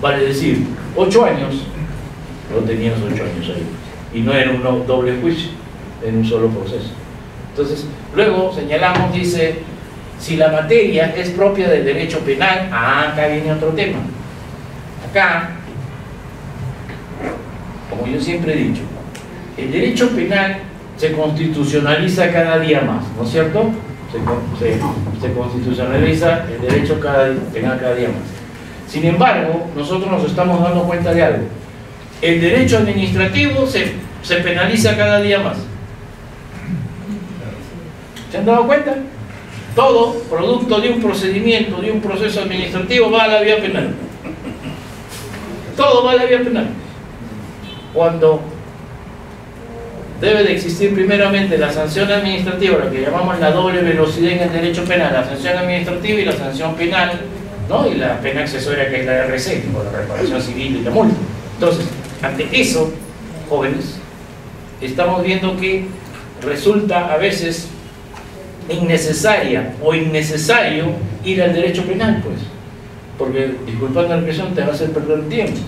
vale decir, 8 años, no tenías 8 años ahí, y no era un doble juicio, en un solo proceso. Entonces, luego señalamos, dice, si la materia es propia del derecho penal, acá viene otro tema. Acá, como yo siempre he dicho, el derecho penal se constitucionaliza cada día más, ¿no es cierto? Se constitucionaliza el derecho penal cada día más. Sin embargo, nosotros nos estamos dando cuenta de algo. El derecho administrativo se penaliza cada día más. ¿Se han dado cuenta? Todo producto de un procedimiento, de un proceso administrativo, va a la vía penal. Todo va a la vía penal. Cuando debe de existir primeramente la sanción administrativa, lo que llamamos la doble velocidad en el derecho penal, la sanción administrativa y la sanción penal, ¿no? Y la pena accesoria, que es la RC, o la reparación civil y la multa. Entonces, ante eso, jóvenes, estamos viendo que resulta a veces innecesaria o innecesario ir al derecho penal, pues, porque, disculpando la expresión, te va a hacer perder el tiempo.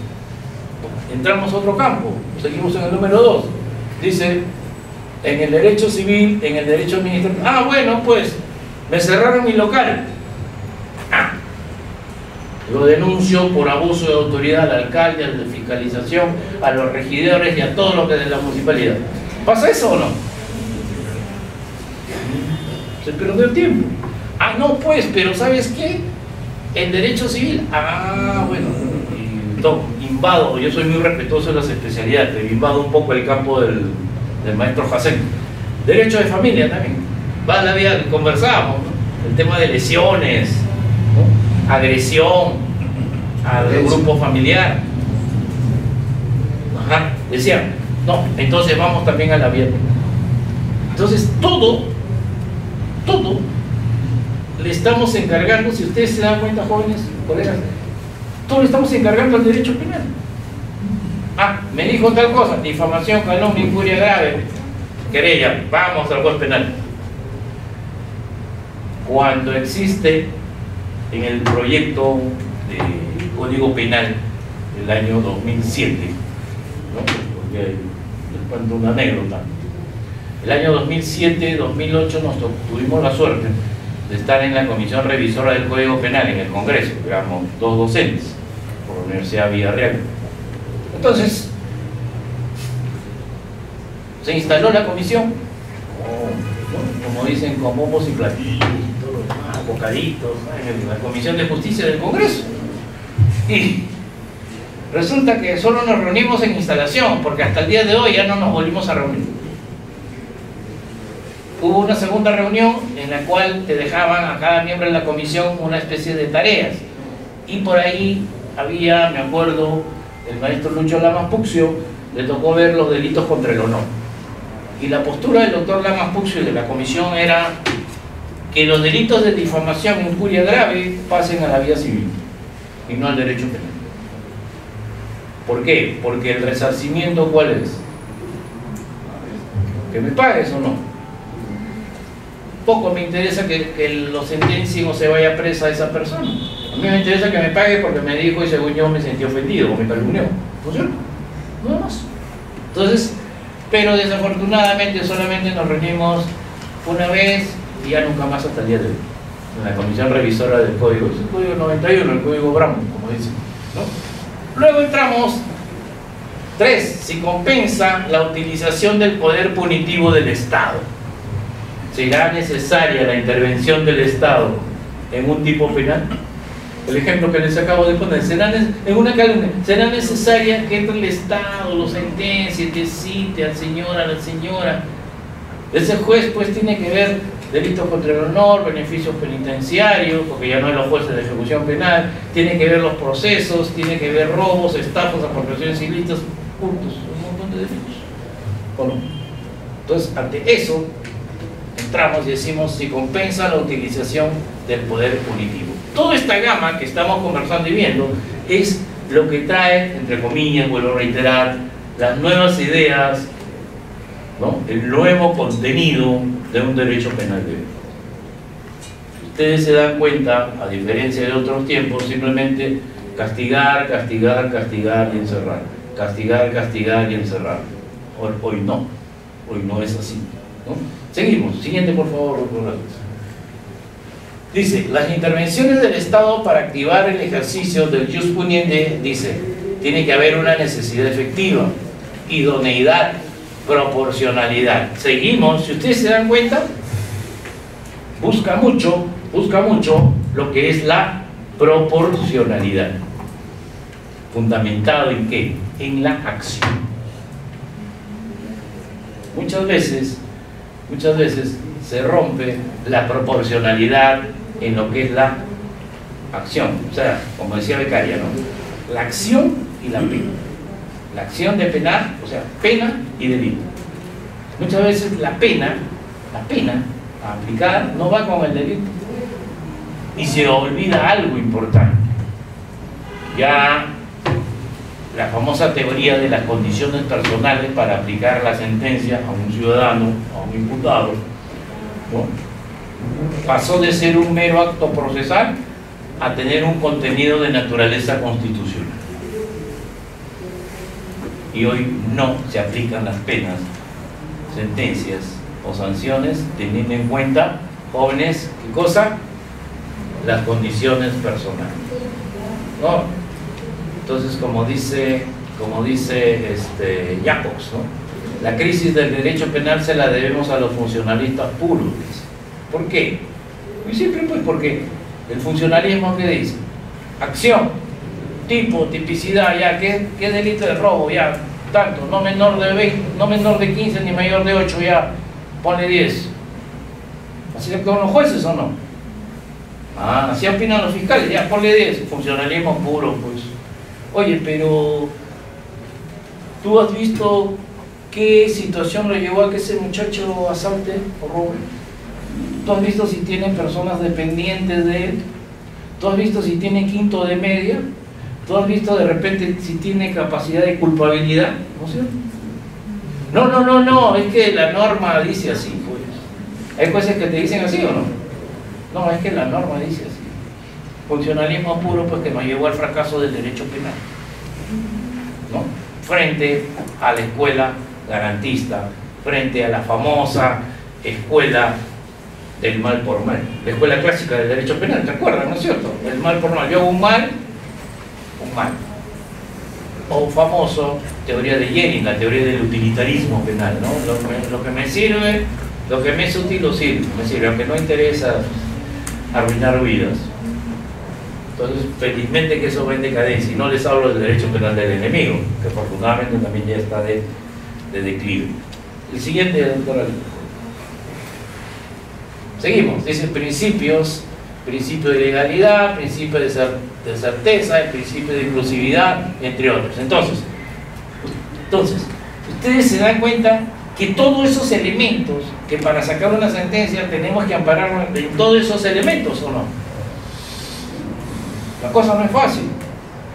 Entramos a otro campo, seguimos en el número 2, dice, en el derecho civil, en el derecho administrativo, bueno, pues, me cerraron mi local, lo denuncio por abuso de autoridad al alcalde, al de fiscalización, a los regidores y a todos los que de la municipalidad. ¿Pasa eso o no? Se perdió el tiempo. No, pues, pero ¿sabes qué? El derecho civil, bueno, invado, yo soy muy respetuoso de las especialidades, pero invado un poco el campo del maestro Jacén. Derecho de familia también. Va a la vía, conversábamos, ¿no? El tema de lesiones, ¿no? Agresión al grupo familiar. Decían, no, entonces vamos también a la vía. Entonces, todo le estamos encargando, si ustedes se dan cuenta, jóvenes, colegas, todo le estamos encargando al derecho penal. Me dijo tal cosa, difamación, calumnia, injuria grave, querella, vamos al juez penal. Cuando existe en el proyecto de Código Penal del año 2007, ¿no? Porque les cuento una anécdota. El año 2007-2008 tuvimos la suerte de estar en la Comisión Revisora del Código Penal en el Congreso, éramos 2 docentes por la Universidad de Villarreal. Entonces, se instaló la comisión, ¿no? Como dicen, con bombos y platillos, bocaditos, ¿no? En la Comisión de Justicia del Congreso. Y Resulta que solo nos reunimos en instalación, porque hasta el día de hoy ya no nos volvimos a reunir. Hubo una segunda reunión en la cual te dejaban a cada miembro de la comisión una especie de tareas. Y por ahí había, me acuerdo, el maestro Lucho Lamas Puccio, le tocó ver los delitos contra el honor. Y la postura del doctor Lamas Puccio y de la comisión era que los delitos de difamación e injuria grave pasen a la vía civil y no al derecho penal. ¿Por qué? Porque el resarcimiento, ¿cuál es? ¿Que me pagues o no? Poco me interesa que lo sentencien o se vaya presa a esa persona. A mí me interesa que me pague porque me dijo y según yo me sentí ofendido o me calumnió. ¿No es cierto? Nada más. Entonces, pero desafortunadamente solamente nos reunimos una vez y ya nunca más hasta el día de hoy. En la comisión revisora del código, es el código 91, el código Brown, como dicen, ¿no? Luego entramos 3. Si compensa la utilización del poder punitivo del Estado. ¿Será necesaria la intervención del Estado en un tipo penal? El ejemplo que les acabo de poner, en una calumnia, ¿será necesaria que entre el Estado, lo sentencie, te cite al señor, a la señora? Ese juez pues tiene que ver delitos contra el honor, beneficios penitenciarios, porque ya no hay los jueces de ejecución penal, tiene que ver los procesos, tiene que ver robos, estafas, apropiaciones ilícitas, puntos, un montón de delitos. ¿O no? Entonces, ante eso, entramos y decimos si compensa la utilización del poder punitivo. Toda esta gama que estamos conversando y viendo es lo que trae, entre comillas, vuelvo a reiterar, las nuevas ideas, ¿no? El nuevo contenido de un derecho penal de vida. Ustedes se dan cuenta, a diferencia de otros tiempos, simplemente castigar, castigar, castigar y encerrar. Castigar, castigar y encerrar. Hoy no es así, ¿no? Seguimos. Siguiente, por favor. Dice, las intervenciones del Estado para activar el ejercicio del jus puniendi, dice, tiene que haber una necesidad efectiva, idoneidad, proporcionalidad. Seguimos, si ustedes se dan cuenta, busca mucho lo que es la proporcionalidad. ¿Fundamentado en qué? En la acción. Muchas veces se rompe la proporcionalidad en lo que es la acción. O sea, como decía Beccaria, ¿no? La acción y la pena. La acción de penar, o sea, pena y delito. Muchas veces la pena a aplicar no va con el delito. Y se olvida algo importante. Ya la famosa teoría de las condiciones personales para aplicar la sentencia a un ciudadano, a un imputado, ¿no? Pasó de ser un mero acto procesal a tener un contenido de naturaleza constitucional. Y hoy no se aplican las penas, sentencias o sanciones teniendo en cuenta, jóvenes, ¿qué cosa? Las condiciones personales, ¿no? Entonces, como dice Jacobs, ¿no? La crisis del derecho penal se la debemos a los funcionalistas puros. ¿Por qué? Muy simple, pues, porque el funcionalismo, ¿qué dice? Acción, tipo, tipicidad, ya, ¿qué delito de robo? Ya, tanto, no menor de 20, no menor de 15 ni mayor de 8, ya, ponle 10. ¿Así actúan los jueces o no? Así opinan los fiscales, ya, ponle 10. Funcionalismo puro, pues. Oye, pero ¿tú has visto qué situación lo llevó a que ese muchacho asalte o robe? ¿Tú has visto si tiene personas dependientes de él? ¿Tú has visto si tiene quinto de media? ¿Tú has visto de repente si tiene capacidad de culpabilidad? ¿No es cierto? No, es que la norma dice así, pues. ¿Hay jueces que te dicen así o no? No, es que la norma dice así. Funcionalismo puro, pues, que nos llevó al fracaso del derecho penal, ¿no? Frente a la escuela garantista, frente a la famosa escuela del mal por mal, la escuela clásica del derecho penal, ¿te acuerdas, no es cierto? El mal por mal, yo hago un mal. O famoso teoría de Lenin, la teoría del utilitarismo penal, ¿no? Lo que me sirve, lo que me es útil, me sirve, aunque no interesa arruinar vidas. Entonces, felizmente que eso va en decadencia, y no les hablo del derecho penal del enemigo, que afortunadamente también ya está de declive. El siguiente, doctora. Seguimos, dice principios, principio de legalidad, principio de certeza, el principio de inclusividad, entre otros. Entonces, ustedes se dan cuenta que todos esos elementos, que para sacar una sentencia tenemos que ampararnos en todos esos elementos, ¿o no? La cosa no es fácil.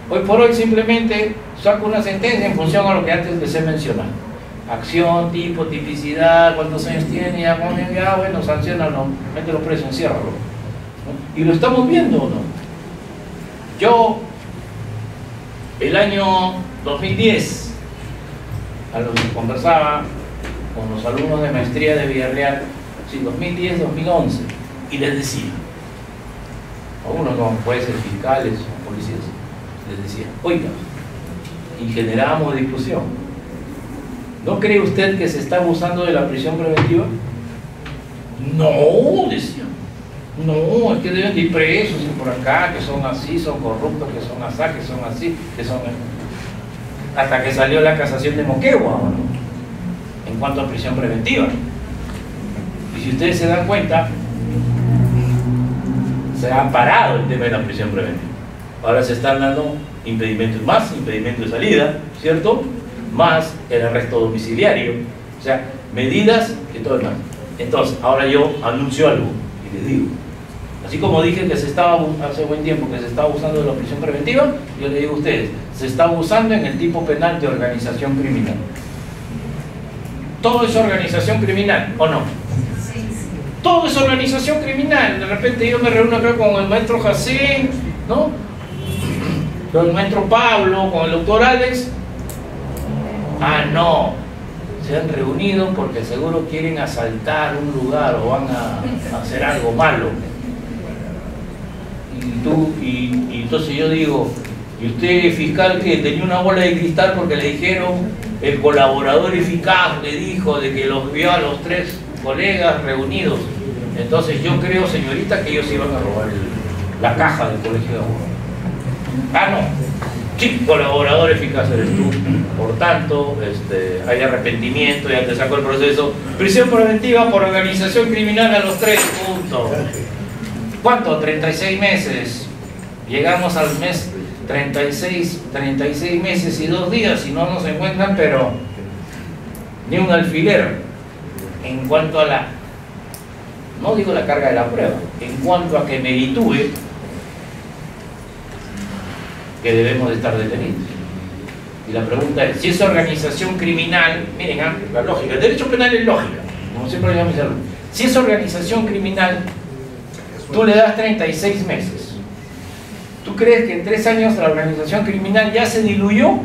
Hoy por hoy simplemente saco una sentencia en función a lo que antes les he mencionado. Acción, tipo, tipicidad, cuántos años tiene, ya bueno, sanciónalo, mételo preso, enciérralo, ¿no? Y lo estamos viendo, ¿no? Yo, el año 2010, a lo que conversaba con los alumnos de maestría de Villarreal, sí, 2010-2011, y les decía, a uno como jueces, fiscales o policías, les decía, oiga, y generábamos discusión, ¿no cree usted que se está abusando de la prisión preventiva? No, decía, no, es que deben de ir presos y por acá, que son así, son corruptos, que son así, que son así, que son... Hasta que salió la casación de Moquegua, ¿no? En cuanto a prisión preventiva. Y si ustedes se dan cuenta, se ha parado el tema de la prisión preventiva. Ahora se están dando impedimentos más, impedimento de salida, ¿cierto? Más el arresto domiciliario, o sea, medidas y todo el demás. Entonces, ahora yo anuncio algo y les digo, así como dije que se estaba hace buen tiempo que se estaba abusando de la prisión preventiva, yo le digo a ustedes, se está abusando en el tipo penal de organización criminal. Todo es organización criminal, ¿o no? Todo es organización criminal. De repente yo me reúno acá con el maestro Jacín, ¿no? Con el maestro Pablo, con el doctor Alex. Ah, no, se han reunido porque seguro quieren asaltar un lugar o van a hacer algo malo. Y entonces yo digo, ¿y usted, fiscal, que tenía una bola de cristal porque le dijeron, el colaborador eficaz le dijo de que los vio a los 3 colegas reunidos? Entonces yo creo, señorita, que ellos iban a robar la caja del colegio de abogados. Ah, no. Sí, colaborador eficaz eres tú. Por tanto, hay arrepentimiento, ya te sacó el proceso. Prisión preventiva por organización criminal a los 3 puntos. ¿Cuánto? 36 meses. Llegamos al mes 36 meses y 2 días y no nos encuentran, pero ni un alfiler. En cuanto a la, no digo la carga de la prueba, en cuanto a que meritúe que debemos de estar detenidos. Y la pregunta es, si es organización criminal, miren, la lógica, el derecho penal es lógica, como siempre le llamo a mis alumnos. Si es organización criminal, tú le das 36 meses. ¿Tú crees que en 3 años la organización criminal ya se diluyó?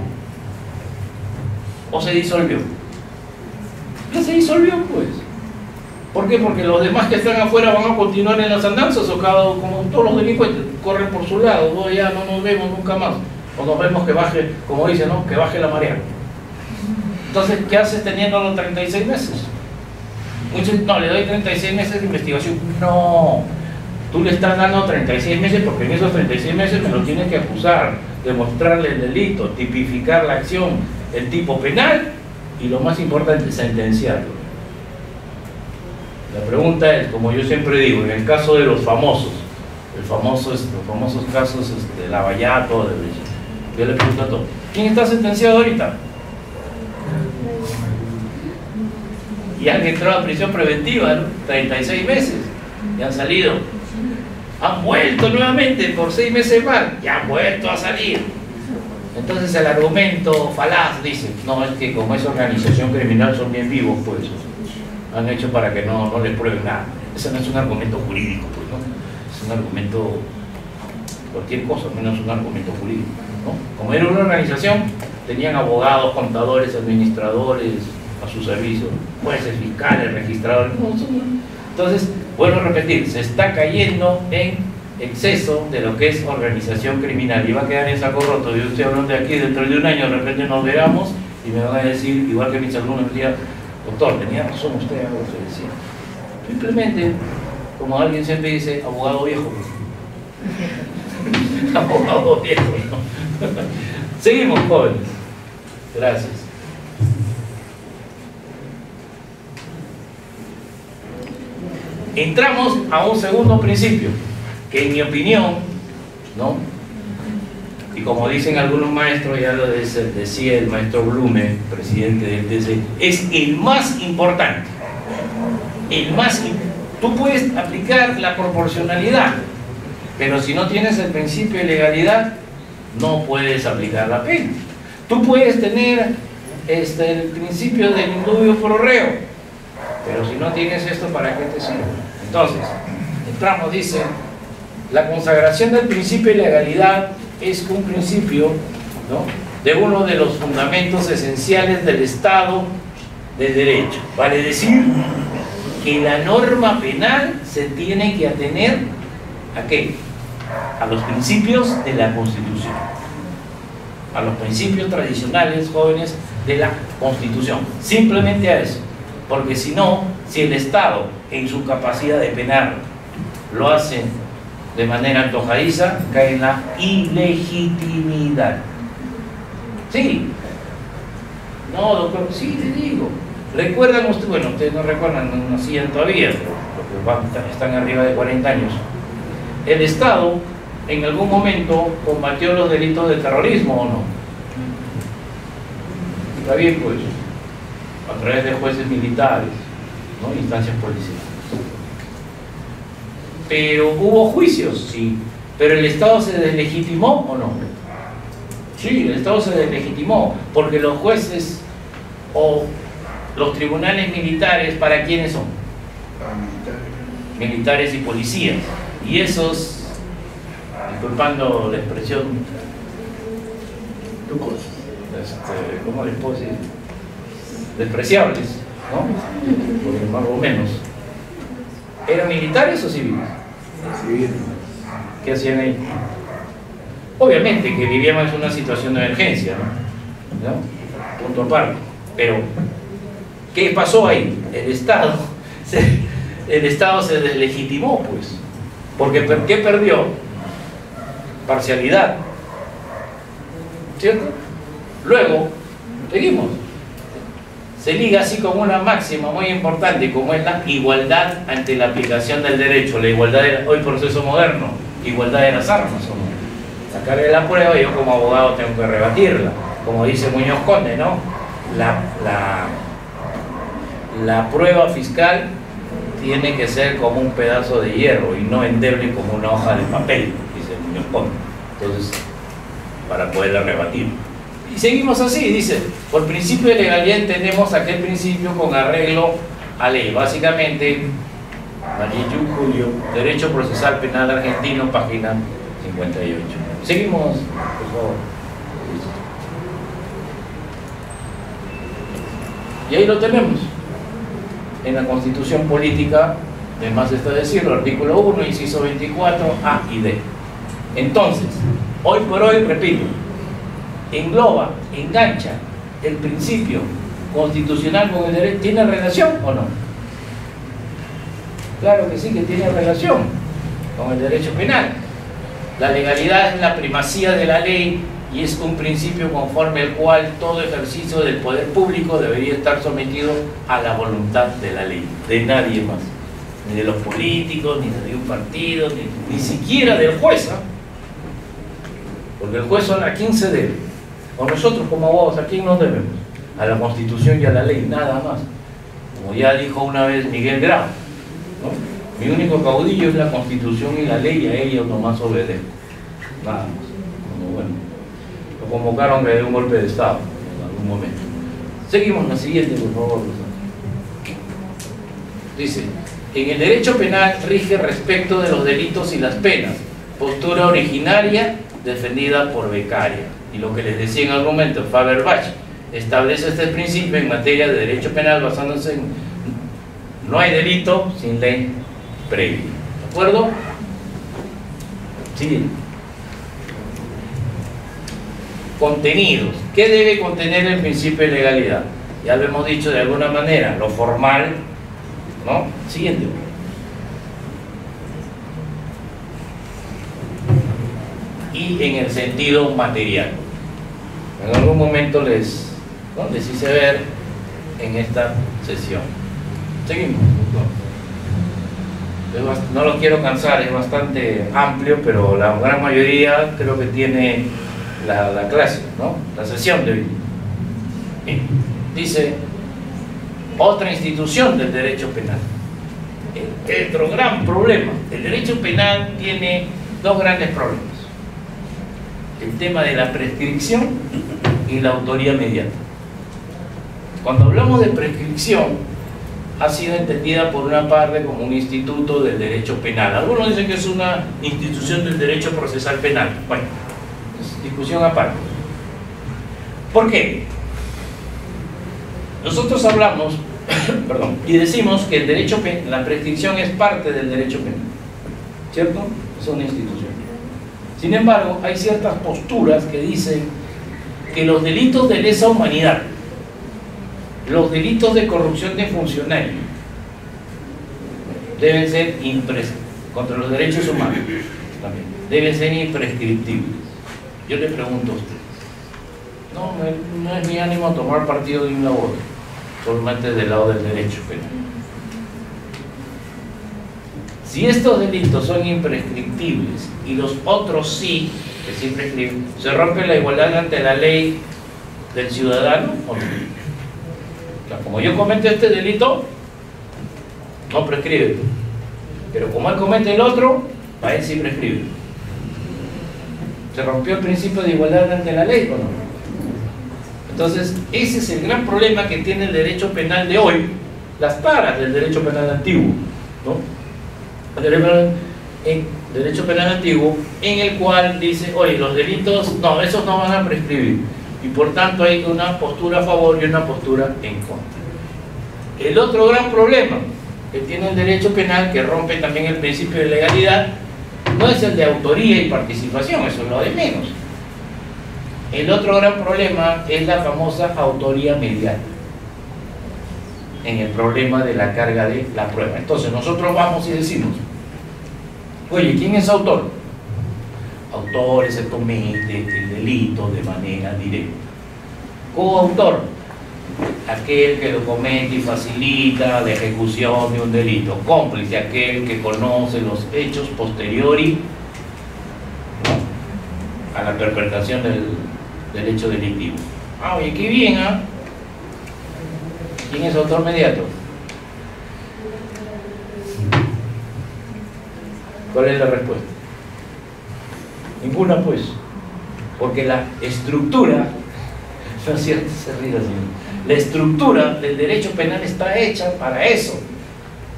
¿O se disolvió? Ya se disolvió, pues. ¿Por qué? Porque los demás que están afuera van a continuar en las andanzas, o como todos los delincuentes, corren por su lado, no, ya no nos vemos nunca más. O nos vemos que baje, como dicen, ¿no? Que baje la marea. Entonces, ¿qué haces teniendo los 36 meses? Muchos, no, le doy 36 meses de investigación. No, tú le estás dando 36 meses porque en esos 36 meses me lo tienes que acusar, demostrarle el delito, tipificar la acción, el tipo penal y lo más importante, sentenciarlo. La pregunta es, como yo siempre digo, en el caso de los famosos, los famosos casos de Lavallato, yo le pregunto a todos, ¿quién está sentenciado ahorita? Y han entrado a prisión preventiva, ¿no? 36 meses, y han salido. Han vuelto nuevamente por 6 meses más, y han vuelto a salir. Entonces el argumento falaz dice, no, es que como es organización criminal son bien vivos, pues han hecho para que no les prueben nada. Ese no es un argumento jurídico, pues, ¿no? Es un argumento, cualquier cosa, menos un argumento jurídico, ¿no? Como era una organización, tenían abogados, contadores, administradores a su servicio, jueces, fiscales, registradores. Entonces, vuelvo a repetir, se está cayendo en exceso de lo que es organización criminal y va a quedar en saco roto. Yo estoy hablando de aquí, dentro de un año de repente nos veamos y me van a decir, igual que mis alumnos me decían, doctor, tenía razón usted algo que decía. Simplemente, como alguien siempre dice, abogado viejo. Abogado viejo, ¿no? Seguimos, jóvenes. Gracias. Entramos a un segundo principio, que en mi opinión, ¿no? Y como dicen algunos maestros, ya lo decía el maestro Blume, presidente del TC, es el más importante. Tú puedes aplicar la proporcionalidad, pero si no tienes el principio de legalidad, no puedes aplicar la pena. Tú puedes tener el principio del indubio pro reo, pero si no tienes esto, ¿para qué te sirve? Entonces, entramos, dice, la consagración del principio de legalidad es un principio, ¿no?, de uno de los fundamentos esenciales del Estado de Derecho. Vale decir que la norma penal se tiene que atener ¿a qué? A los principios de la Constitución, a los principios tradicionales, jóvenes, de la Constitución, simplemente a eso, porque si no, si el Estado en su capacidad de penar lo hace de manera antojadiza, cae en la ilegitimidad. Sí. No, doctor, sí, te digo. ¿Recuerdan ustedes? Bueno, ustedes no recuerdan, no nacían todavía, pero están arriba de 40 años. ¿El Estado en algún momento combatió los delitos de terrorismo o no? Está bien, pues, a través de jueces militares, ¿no?, instancias policiales. Pero hubo juicios, sí. ¿Pero el Estado se deslegitimó o no? Sí, el Estado se deslegitimó, porque los jueces o los tribunales militares, ¿para quiénes son? Militares y policías. Y esos, disculpando la expresión, ¿cómo les puedo decir? Despreciables, ¿no? Por más o menos. ¿Eran militares o civiles? Civiles. ¿Qué hacían ahí? Obviamente que vivíamos en una situación de emergencia, ¿no? Punto aparte. Pero, ¿qué pasó ahí? El Estado se deslegitimó, pues. Porque ¿qué perdió? Parcialidad. ¿Cierto? Luego, seguimos. Se liga así con una máxima muy importante, como es la igualdad ante la aplicación del derecho, la igualdad de hoy proceso moderno, igualdad de las armas, ¿o no? Sacarle la prueba, yo como abogado tengo que rebatirla, como dice Muñoz Conde, ¿no? La prueba fiscal tiene que ser como un pedazo de hierro y no endeble como una hoja de papel, dice Muñoz Conde. Entonces, para poderla rebatir. Y seguimos así, dice, por principio de legalidad entendemos aquel principio con arreglo a ley. Básicamente, Marichu Julio, Derecho Procesal Penal Argentino, página 58. Seguimos, por favor. Y ahí lo tenemos, en la Constitución Política, de más está decirlo, artículo 1, inciso 24, A y D. Entonces, hoy por hoy, repito, engloba, engancha el principio constitucional con el derecho. ¿Tiene relación o no? Claro que sí, que tiene relación con el derecho penal. La legalidad es la primacía de la ley y es un principio conforme al cual todo ejercicio del poder público debería estar sometido a la voluntad de la ley, de nadie más, ni de los políticos, ni de un partido, ni siquiera del juez, ¿eh? Porque el juez, ¿a quién se debe? O nosotros como abogados, ¿a quién nos debemos? A la Constitución y a la ley, nada más. Como ya dijo una vez Miguel Grau, ¿no? Mi único caudillo es la Constitución y la ley, y a ellos nomás obedezco. Nada más. Bueno, lo convocaron de un golpe de Estado en algún momento. Seguimos la siguiente, por favor. Dice, en el derecho penal rige respecto de los delitos y las penas, postura originaria defendida por Beccaria. Y lo que les decía en algún momento, Faber-Bach establece este principio en materia de derecho penal basándose en no hay delito sin ley previa. ¿De acuerdo? Sí. Contenidos. ¿Qué debe contener el principio de legalidad? Ya lo hemos dicho de alguna manera, lo formal, ¿no? Siguiente. y en el sentido material. En algún momento les hice ver en esta sesión. Seguimos. No lo quiero cansar, es bastante amplio, pero la gran mayoría creo que tiene la clase, ¿no? La sesión de hoy. Bien. Dice, otra institución del derecho penal. Otro gran problema. El derecho penal tiene dos grandes problemas. El tema de la prescripción y la autoría mediata. Cuando hablamos de prescripción, ha sido entendida por una parte como un instituto del derecho penal. Algunos dicen que es una institución del derecho procesal penal. Bueno, es discusión aparte. ¿Por qué? Nosotros hablamos, perdón, y decimos que el derecho penal, la prescripción es parte del derecho penal, ¿cierto? Es una institución. Sin embargo, hay ciertas posturas que dicen que los delitos de lesa humanidad, los delitos de corrupción de funcionarios deben ser contra los derechos humanos también, deben ser imprescriptibles. Yo le pregunto a ustedes, no es mi ánimo tomar partido de un lado u otro, solamente del lado del derecho penal. Si estos delitos son imprescriptibles y los otros sí, que sí prescriben, ¿se rompe la igualdad ante la ley del ciudadano o no? Como yo cometo este delito, no prescribe, pero como él comete el otro, para él sí prescribe. ¿Se rompió el principio de igualdad ante la ley o no? Entonces, ese es el gran problema que tiene el derecho penal de hoy, las taras del derecho penal antiguo, ¿no? El derecho penal antiguo, en el cual dice, oye, los delitos, no, esos no van a prescribir. Y por tanto hay una postura a favor y una postura en contra. El otro gran problema que tiene el derecho penal, que rompe también el principio de legalidad, no es el de autoría y participación, eso es lo de menos. El otro gran problema es la famosa autoría mediata, en el problema de la carga de la prueba. Entonces nosotros vamos y decimos, oye, ¿quién es autor? Autor es el que comete el delito de manera directa. Coautor, aquel que lo comete y facilita la ejecución de un delito. Cómplice, aquel que conoce los hechos posteriori, ¿no?, a la perpetración del hecho delictivo. Ah, oye, qué bien, ¿ah? ¿Quién es autor mediato? ¿Cuál es la respuesta? Ninguna, pues, porque la estructura, no es cierto, se ríe así, la estructura del derecho penal está hecha para eso: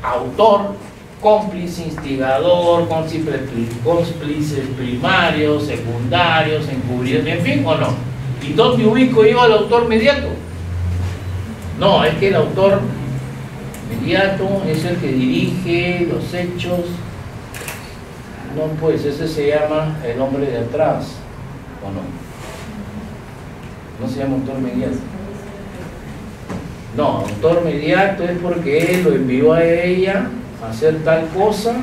autor, cómplice, instigador, cómplices primarios, secundarios, encubridos, en fin, ¿o no? ¿Y dónde ubico yo al autor mediato? No, es que el autor mediato es el que dirige los hechos. No, pues ese se llama el hombre de atrás, ¿o no? No se llama autor mediato. No, autor mediato es porque él lo envió a ella a hacer tal cosa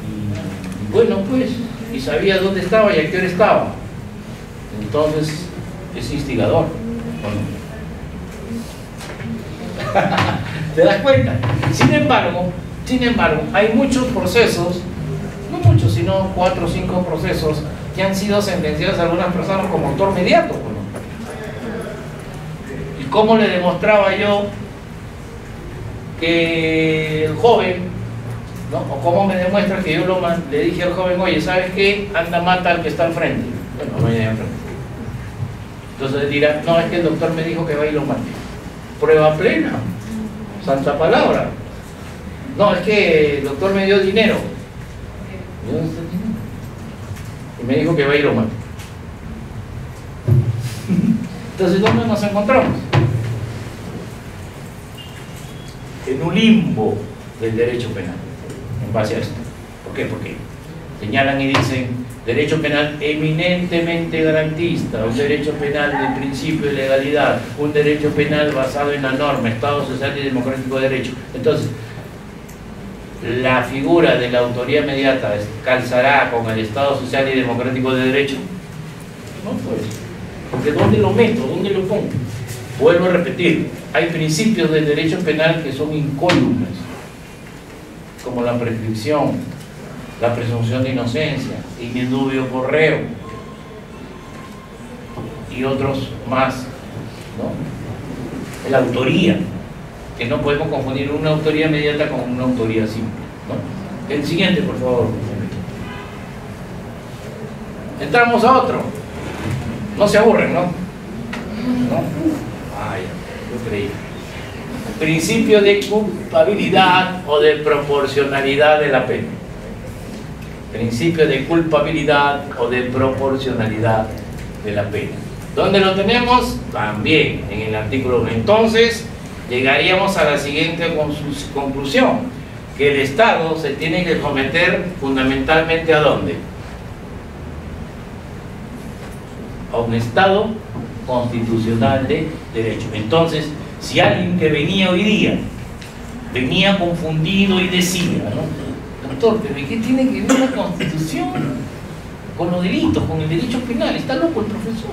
y bueno, pues, y sabía dónde estaba y a qué hora estaba. Entonces es instigador, ¿o no? ¿Te das cuenta? Sin embargo, hay muchos procesos, no muchos, sino 4 o 5 procesos que han sido sentenciados a algunas personas como autor mediato, ¿no? ¿Y cómo le demostraba yo que el joven, ¿no? O cómo me demuestra que yo le dije al joven, oye, ¿sabes qué? Anda, mata al que está al frente. Bueno, no viene al frente. Entonces dirá, no, es que el doctor me dijo que va y lo mate. Prueba plena, santa palabra. No, es que el doctor me dio dinero. Y me dijo que va a ir lo mate. Entonces, ¿dónde nos encontramos? En un limbo del derecho penal, en base a esto. ¿Por qué? Porque señalan y dicen, derecho penal eminentemente garantista, un derecho penal de principio de legalidad, un derecho penal basado en la norma, Estado social y democrático de derecho. Entonces, la figura de la autoría inmediata calzará con el Estado social y democrático de derecho? No, pues, porque ¿dónde lo meto? ¿Dónde lo pongo? Vuelvo a repetir, hay principios del derecho penal que son incólumes, como la prescripción, la presunción de inocencia, in indubio pro reo, y otros más, ¿no? La autoría, que no podemos confundir una autoría inmediata con una autoría simple, ¿no? El siguiente, por favor. Entramos a otro. No se aburren, ¿no? ¿No? Ay, yo creí. Principio de culpabilidad o de proporcionalidad de la pena. Principio de culpabilidad o de proporcionalidad de la pena. ¿Dónde lo tenemos? También en el artículo 1. Entonces, llegaríamos a la siguiente conclusión, que el Estado se tiene que someter fundamentalmente ¿a dónde? A un Estado constitucional de derecho. Entonces, si alguien que venía hoy día, venía confundido y decía, ¿no? Doctor, pero ¿qué tiene que ver la Constitución con los delitos, con el derecho penal? ¿Está loco el profesor?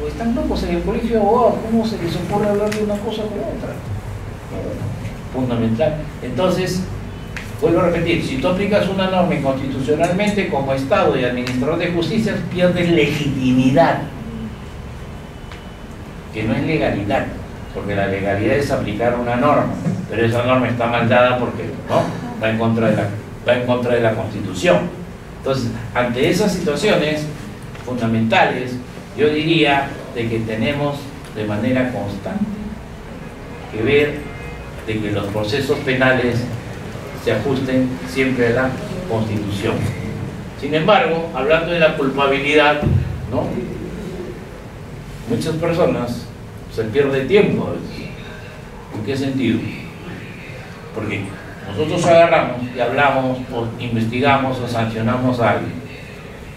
¿O están locos en el colegio de abogados? ¿Cómo se les ocurre hablar de una cosa con otra? Fundamental. Entonces, vuelvo a repetir, si tú aplicas una norma inconstitucionalmente como Estado y administrador de justicia, pierdes legitimidad, que no es legalidad, porque la legalidad es aplicar una norma, pero esa norma está mal dada porque ¿no? va en contra de la Constitución. Entonces, ante esas situaciones fundamentales, yo diría de que tenemos de manera constante que ver de que los procesos penales se ajusten siempre a la Constitución. Sin embargo, hablando de la culpabilidad, ¿no? Muchas personas se pierden tiempo. ¿En qué sentido? Porque nosotros agarramos y hablamos, o investigamos o sancionamos a alguien,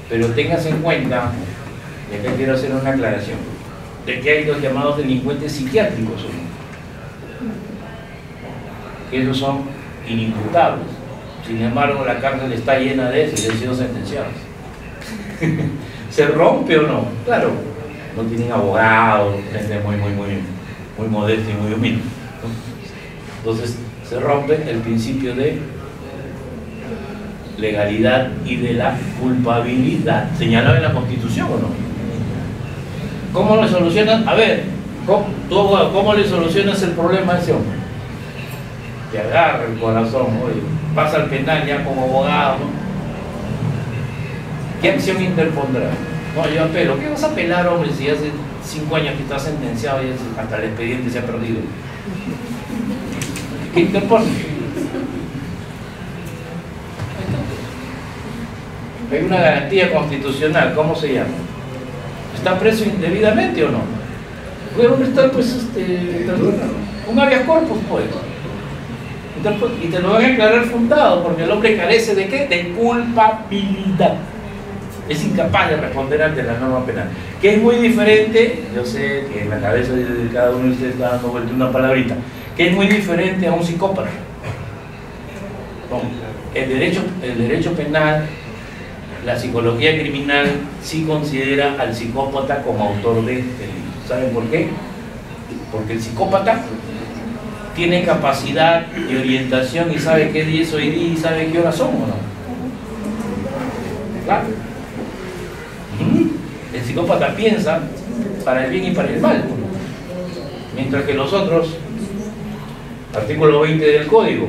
pero tengas en cuenta, y acá quiero hacer una aclaración, de que hay los llamados delincuentes psiquiátricos, que esos son inimputables. Sin embargo, la cárcel está llena de esos y han sido sentenciados. ¿Se rompe o no? Claro, no tienen abogados, gente muy modesta y muy humilde, ¿no? Entonces, se rompe el principio de legalidad y de la culpabilidad, señalado en la Constitución, ¿o no? ¿Cómo le solucionas? A ver, ¿cómo le solucionas el problema a ese hombre? Te agarra el corazón, oye, pasa al penal ya como abogado, ¿no? ¿Qué acción interpondrá? No, yo apelo. ¿Qué vas a apelar, hombre, si hace 5 años que estás sentenciado y hasta el expediente se ha perdido? ¿Qué interpone? Hay una garantía constitucional, ¿cómo se llama? ¿Está preso indebidamente o no? Puede estar, pues, un habeas corpus, pues. Y te lo van a declarar fundado, porque el hombre carece ¿de qué? De culpabilidad. Es incapaz de responder ante la norma penal. Que es muy diferente, yo sé que en la cabeza de cada uno de ustedes está dando vuelta una palabrita, que es muy diferente a un psicópata. No, el derecho penal, la psicología criminal, sí considera al psicópata como autor de delito. ¿Saben por qué? Porque el psicópata tiene capacidad de orientación y sabe qué día es hoy día y sabe qué horas son, ¿o no? Claro. El psicópata piensa para el bien y para el mal, mientras que los otros, artículo 20 del Código,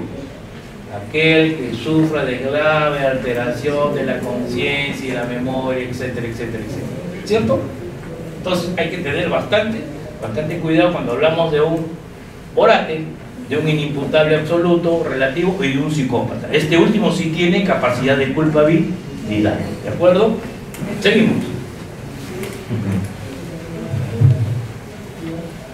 aquel que sufra de grave alteración de la conciencia y la memoria, etcétera, etcétera, etcétera. ¿Cierto? Entonces hay que tener bastante cuidado cuando hablamos de un orate, de un inimputable absoluto, relativo y de un psicópata. Este último sí tiene capacidad de culpabilidad. ¿De acuerdo? Seguimos.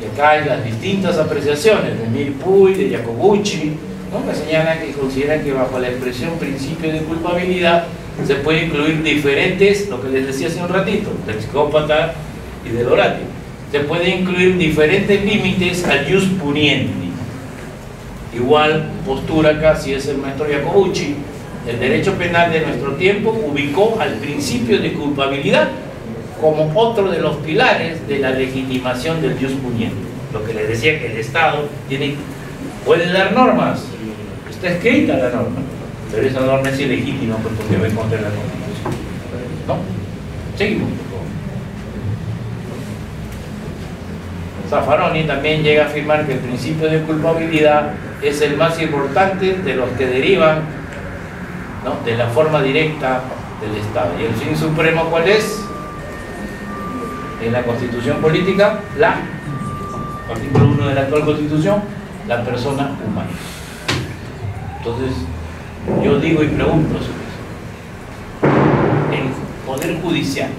Y acá hay las distintas apreciaciones de Milpuy, de Jacobucci, ¿no? Que señalan que consideran que bajo la expresión principio de culpabilidad se puede incluir diferentes, lo que les decía hace un ratito, del psicópata y del orate. Se puede incluir diferentes límites al jus puniendi. Igual postura casi es el maestro Iacobucci. El derecho penal de nuestro tiempo ubicó al principio de culpabilidad como otro de los pilares de la legitimación del jus puniendi. Lo que les decía, que el Estado puede dar normas, está escrita la norma, pero esa norma es ilegítima porque va en contra de la Constitución, ¿no? Seguimos, por favor. Zaffaroni también llega a afirmar que el principio de culpabilidad es el más importante de los que derivan, ¿no?, de la forma directa del Estado. ¿Y el fin supremo cuál es? En la Constitución política, artículo 1 de la actual Constitución, la persona humana. Entonces, yo digo y pregunto, el Poder Judicial,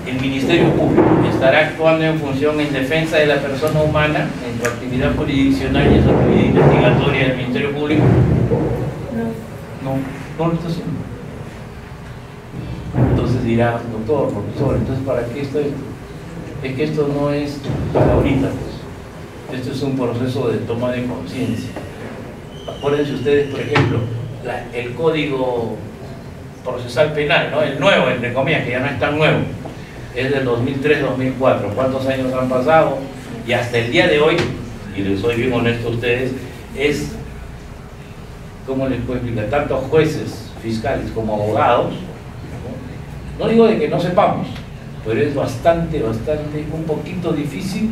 el Ministerio Público, ¿estará actuando en función, en defensa de la persona humana en su actividad jurisdiccional y en su actividad investigatoria del Ministerio Público? No lo está haciendo. Entonces dirá, doctor, profesor, entonces ¿para qué esto? Es que esto no es para ahorita, pues. Esto es un proceso de toma de conciencia. Acuérdense ustedes, por ejemplo, el Código Procesal Penal, ¿no?, el nuevo, entre comillas, que ya no es tan nuevo, es del 2003-2004. ¿Cuántos años han pasado? Y hasta el día de hoy, y les soy bien honesto a ustedes, es, ¿cómo les puedo explicar? Tanto jueces, fiscales como abogados, no digo de que no sepamos, pero es bastante, un poquito difícil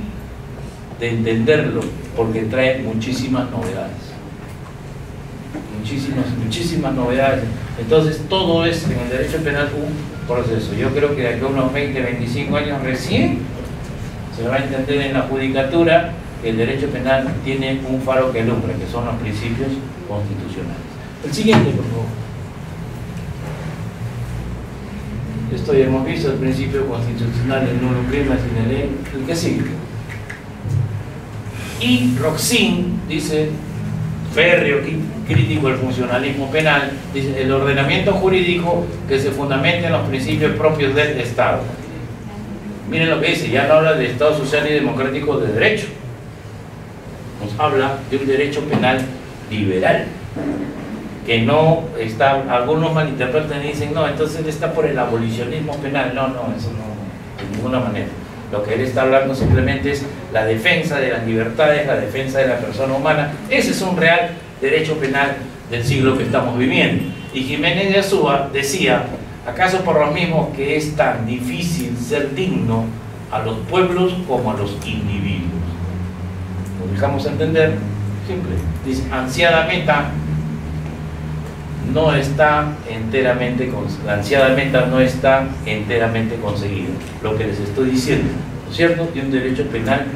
de entenderlo, porque trae muchísimas novedades. Muchísimas novedades. Entonces todo es en el derecho penal un proceso. Yo creo que de aquí a unos 20, 25 años recién se va a entender en la judicatura que el derecho penal tiene un faro que alumbra, que son los principios constitucionales. El siguiente, por favor. Esto ya hemos visto, el principio constitucional, el nulo prima sine ley, el que sigue. Y Roxin dice, férreo crítico del funcionalismo penal, dice, el ordenamiento jurídico que se fundamenta en los principios propios del Estado. Miren lo que dice, ya no habla de Estado social y democrático de derecho, nos habla de un derecho penal liberal, que no está, algunos malinterpretan y dicen, no, entonces él está por el abolicionismo penal. No, eso no, de ninguna manera. Lo que él está hablando simplemente es la defensa de las libertades, la defensa de la persona humana. Ese es un real derecho penal del siglo que estamos viviendo. Y Jiménez de Azúa decía, ¿acaso por lo mismo que es tan difícil ser digno a los pueblos como a los individuos? Lo dejamos entender, simple. Dice, ansiada meta no está enteramente conseguido. Lo que les estoy diciendo, ¿no es cierto? De un derecho penal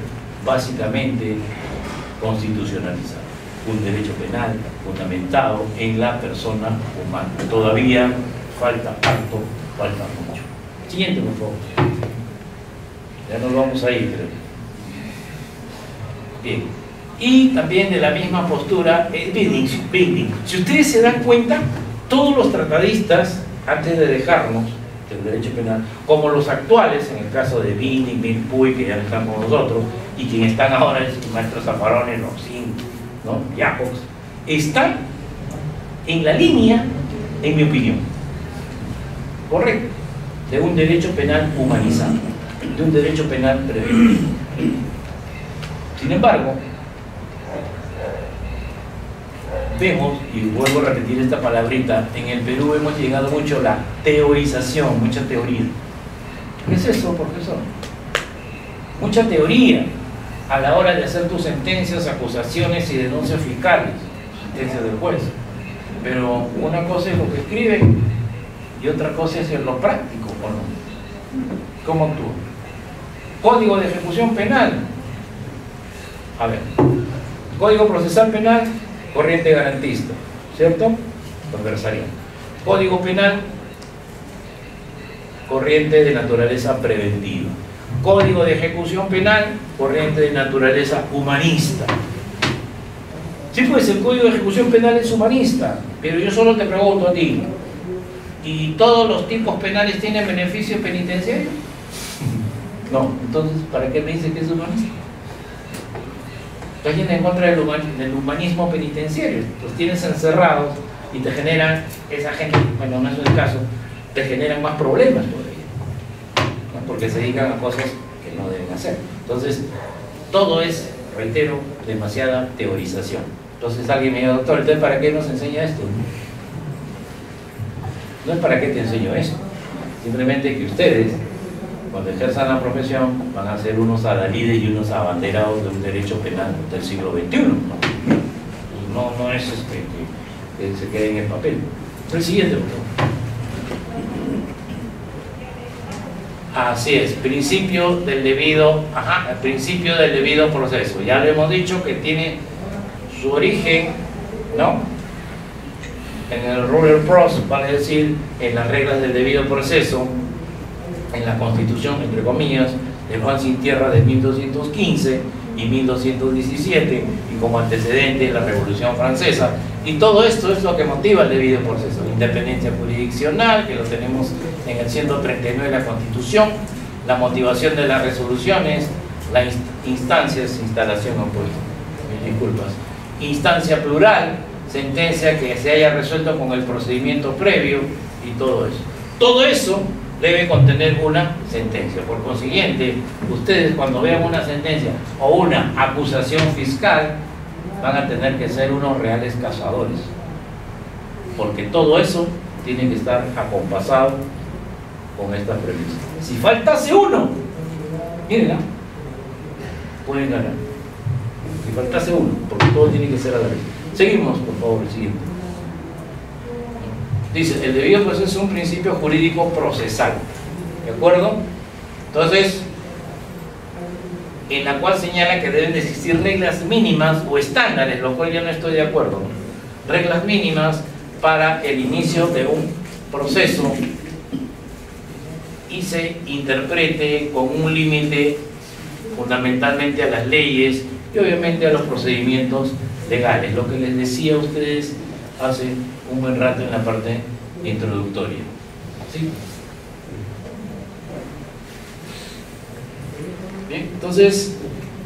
básicamente constitucionalizado, un derecho penal fundamentado en la persona humana. Todavía falta mucho. Siguiente, por favor. Ya nos vamos a ir, creo. Bien. Y también de la misma postura Binding. Si ustedes se dan cuenta, todos los tratadistas, antes de dejarnos el derecho penal, como los actuales, en el caso de Binding, Milpuy, que ya no están con nosotros, y quienes están ahora es el maestro Zaffaroni, Roxin, ¿no?, Jacobs, están en la línea, en mi opinión, correcto, de un derecho penal humanizado, de un derecho penal preventivo. Sin embargo, vemos, y vuelvo a repetir esta palabrita, en el Perú hemos llegado mucho a la teorización, mucha teoría. ¿Qué es eso, profesor? Mucha teoría a la hora de hacer tus sentencias, acusaciones y denuncias fiscales, sentencias del juez. Pero una cosa es lo que escriben y otra cosa es en lo práctico, ¿o no? ¿Cómo actúa? Código de ejecución penal. A ver, Código procesal penal, corriente garantista, ¿cierto? Adversarial. Código penal, corriente de naturaleza preventiva. Código de ejecución penal, corriente de naturaleza humanista. Sí, pues el Código de ejecución penal es humanista, pero yo solo te pregunto a ti, ¿y todos los tipos penales tienen beneficio penitenciario? No, entonces, ¿para qué me dice que es humanista? Estás yendo en contra del humanismo penitenciario. Los tienes encerrados y te generan, esa gente, bueno, no es el caso, te generan más problemas todavía, ¿no? Porque se dedican a cosas que no deben hacer. Entonces, todo es, reitero, demasiada teorización. Entonces alguien me dice, doctor, ¿entonces para qué nos enseña esto? No es para qué te enseño esto, simplemente que ustedes, cuando ejerzan la profesión, van a ser unos adalides y unos abanderados de un derecho penal del siglo XXI, ¿no? No es que se quede en el papel. El siguiente, por favor. Así es, principio del debido, el principio del debido proceso. Ya lo hemos dicho que tiene su origen, ¿no?, en el rule of process, vale decir, en las reglas del debido proceso, en la Constitución, entre comillas, de Juan Sin Tierra de 1215 y 1217, y como antecedente la Revolución Francesa. Y todo esto es lo que motiva el debido proceso: la independencia jurisdiccional, que lo tenemos en el 139 de la Constitución, la motivación de las resoluciones, las instancias, instalación opuesta, mis disculpas, instancia plural, sentencia que se haya resuelto con el procedimiento previo, y todo eso. Todo eso debe contener una sentencia. Por consiguiente, ustedes cuando vean una sentencia o una acusación fiscal, van a tener que ser unos reales cazadores, porque todo eso tiene que estar acompasado con esta premisa. Si faltase uno, miren, pueden ganar. Si faltase uno, porque todo tiene que ser a la vez. Seguimos, por favor, el siguiente. Dice, el debido proceso es un principio jurídico procesal, ¿de acuerdo? Entonces, en la cual señala que deben de existir reglas mínimas o estándares, lo cual yo no estoy de acuerdo, ¿no? Reglas mínimas para el inicio de un proceso y se interprete con un límite fundamentalmente a las leyes y obviamente a los procedimientos legales, lo que les decía a ustedes hace un buen rato en la parte introductoria. ¿Sí? Bien, entonces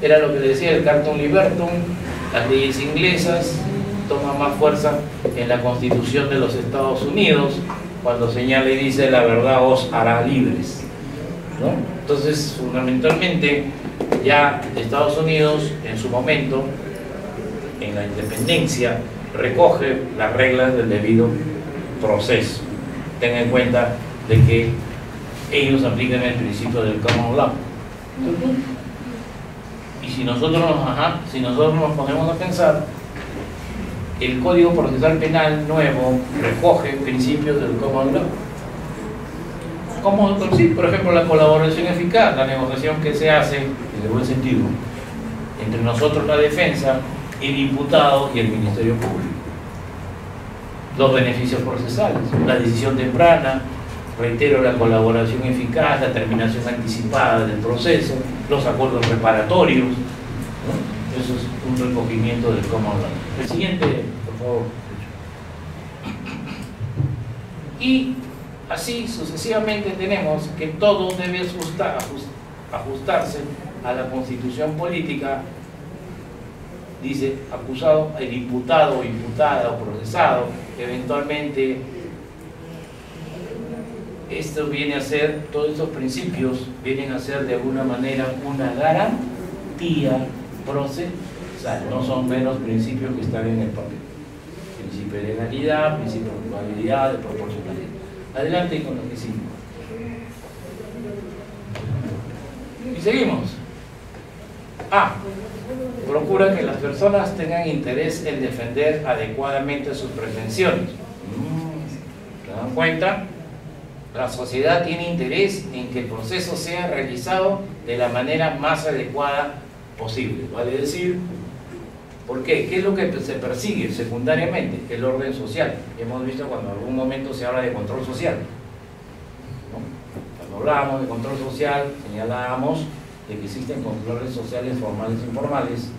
era lo que les decía el Cartum Libertum. Las leyes inglesas toman más fuerza en la Constitución de los Estados Unidos, cuando señala y dice: la verdad os hará libres, ¿no? Entonces, fundamentalmente, ya Estados Unidos en su momento, en la independencia, recoge las reglas del debido proceso. Tengan en cuenta de que ellos aplican el principio del common law. Y si nosotros nos ponemos a pensar, el Código Procesal Penal nuevo recoge principios del common law. Como, sí, por ejemplo, la colaboración eficaz, la negociación que se hace, en el buen sentido, entre nosotros, la defensa, el imputado y el Ministerio Público. Los beneficios procesales, la decisión temprana, reitero, la colaboración eficaz, la terminación anticipada del proceso, los acuerdos reparatorios, ¿no? Eso es un recogimiento del common law. El siguiente, por favor. Y así sucesivamente tenemos que todo debe ajustarse a la Constitución política. Dice acusado, el imputado o imputada o procesado, eventualmente esto viene a ser, todos estos principios vienen a ser de alguna manera una garantía procesal, no son meros principios que están en el papel. Principio de legalidad, principio de probabilidad, de proporcionalidad. Adelante con lo que sigue. Y seguimos. Procura que las personas tengan interés en defender adecuadamente sus pretensiones. ¿Se dan cuenta? La sociedad tiene interés en que el proceso sea realizado de la manera más adecuada posible. Vale decir, ¿por qué? ¿Qué es lo que se persigue secundariamente? El orden social. Hemos visto cuando en algún momento se habla de control social, ¿no? Cuando hablábamos de control social, señalábamos de que existen controles sociales formales e informales.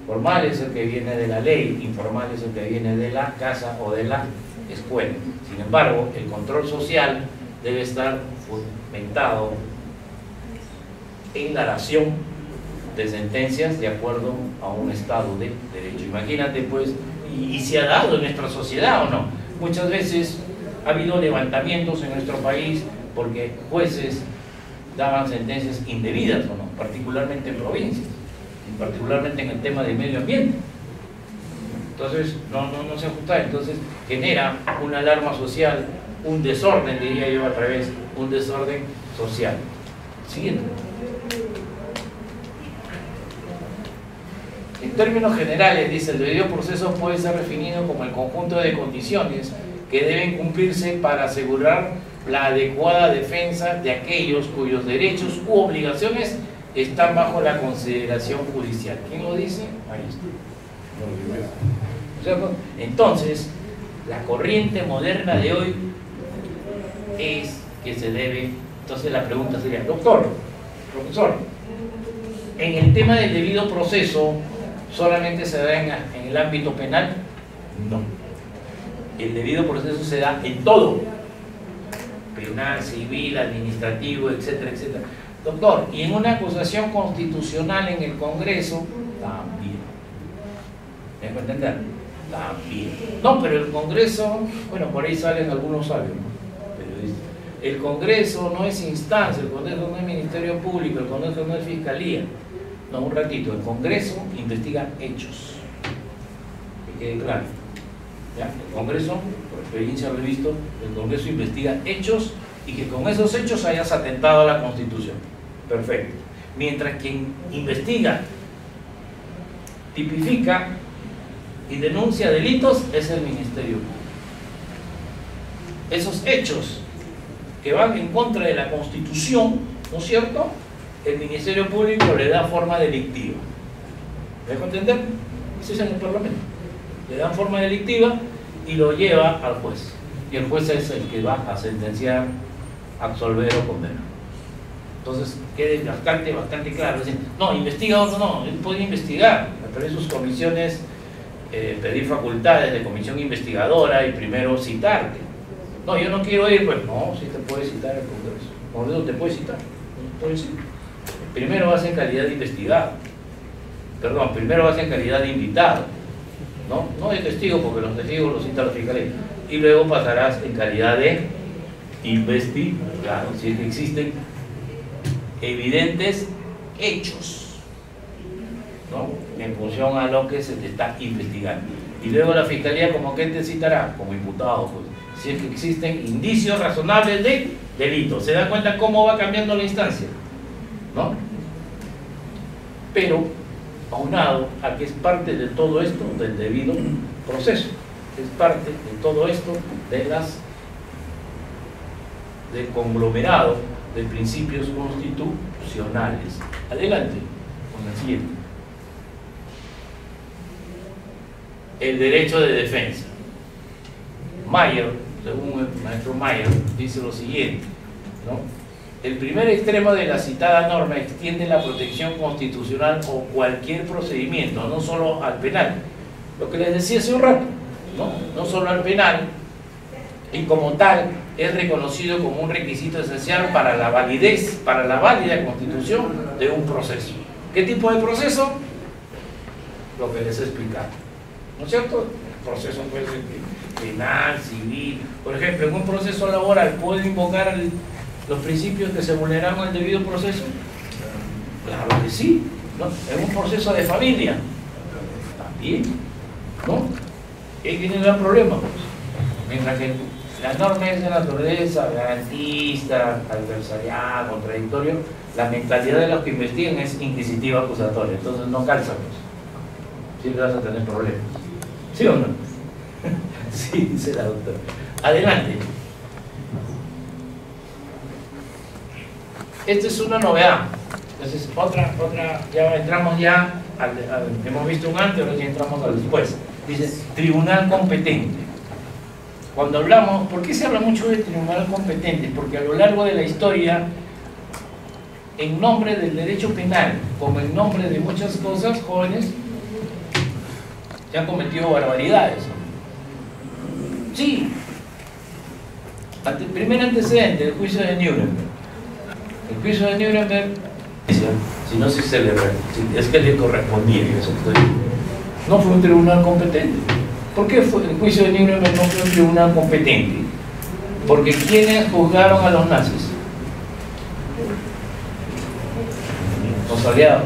Formal es el que viene de la ley, informal es el que viene de la casa o de la escuela. Sin embargo, el control social debe estar fundamentado en la nación de sentencias de acuerdo a un Estado de Derecho. Imagínate pues, y se ha dado en nuestra sociedad o no. Muchas veces ha habido levantamientos en nuestro país porque jueces daban sentencias indebidas o no, particularmente en provincias, y particularmente en el tema del medio ambiente. Entonces no se ajusta, entonces genera una alarma social, un desorden, diría yo al revés, un desorden social. Siguiente. En términos generales, dice, el debido proceso puede ser definido como el conjunto de condiciones que deben cumplirse para asegurar la adecuada defensa de aquellos cuyos derechos u obligaciones están bajo la consideración judicial. ¿Quién lo dice? Ahí está. Entonces, la corriente moderna de hoy es que se debe, entonces la pregunta sería, doctor, profesor, en el tema del debido proceso, ¿solamente se da en el ámbito penal? No. El debido proceso se da en todo, penal, civil, administrativo, etcétera, etcétera. Doctor, y en una acusación constitucional en el Congreso, también. ¿Me dejo entender? También. No, pero el Congreso, bueno, por ahí salen algunos sabios, ¿no? El Congreso no es instancia, el Congreso no es Ministerio Público, el Congreso no es Fiscalía. No, un ratito, el Congreso investiga hechos. Que quede claro. ¿Ya? El Congreso, por experiencia lo he visto, el Congreso investiga hechos y que con esos hechos hayas atentado a la Constitución. Perfecto. Mientras quien investiga, tipifica y denuncia delitos es el Ministerio Público. Esos hechos que van en contra de la Constitución, ¿no es cierto?, el Ministerio Público le da forma delictiva. ¿Me dejo entender? Eso es en el Parlamento. Le dan forma delictiva y lo lleva al juez. Y el juez es el que va a sentenciar, absolver o condenar. Entonces, quede bastante claro. Es decir, no, investiga o no, él puede investigar, pero sus comisiones, pedir facultades de comisión investigadora y primero citarte. No, yo no quiero ir, pues no, sí te puede citar el Congreso. El Congreso te puede citar, puede citar. Primero vas en calidad de investigado. Perdón, primero vas en calidad de invitado. No de testigo, porque los testigos los cita la Fiscalía. Y luego pasarás en calidad de investigado, si es que existen evidentes hechos, ¿no?, en función a lo que se te está investigando. Y luego la Fiscalía, ¿como que te citará? Como imputado, pues, si es que existen indicios razonables de delito. ¿Se dan cuenta cómo va cambiando la instancia? ¿No? Pero aunado a que es parte de todo esto del debido proceso, es parte de todo esto del conglomerado de principios constitucionales. Adelante con el siguiente. El derecho de defensa. Mayer, según el maestro Mayer, dice lo siguiente, ¿no? El primer extremo de la citada norma extiende la protección constitucional o cualquier procedimiento, no solo al penal. Lo que les decía hace un rato, no solo al penal, y como tal es reconocido como un requisito esencial para la validez, para la válida constitución de un proceso. ¿Qué tipo de proceso? Lo que les he explicado, ¿no es cierto? El proceso puede ser penal, civil. Por ejemplo, en un proceso laboral, ¿puedo invocar los principios que se vulneran el debido proceso? Claro que sí, ¿no? En un proceso de familia también, ¿no? ¿Qué tiene el gran problema? Pues, mientras que la norma es de naturaleza garantista, adversarial, contradictorio, la mentalidad de los que investigan es inquisitiva acusatoria, entonces no calza, pues. Siempre vas a tener problemas. ¿Sí o no? Sí, dice la doctora. Adelante. Esta es una novedad. Entonces, otra, ya entramos hemos visto un antes, ahora ya entramos al después. Dice, tribunal competente. Cuando hablamos, ¿por qué se habla mucho de tribunal competente? Porque a lo largo de la historia, en nombre del derecho penal, como en nombre de muchas cosas, jóvenes, se han cometido barbaridades. Sí. El primer antecedente, el juicio de Nuremberg. El juicio de Nuremberg sino si es que le correspondía. No fue un tribunal competente. ¿Por qué fue el juicio de Nuremberg no fue un tribunal competente? Porque ¿quiénes juzgaron a los nazis? Los aliados.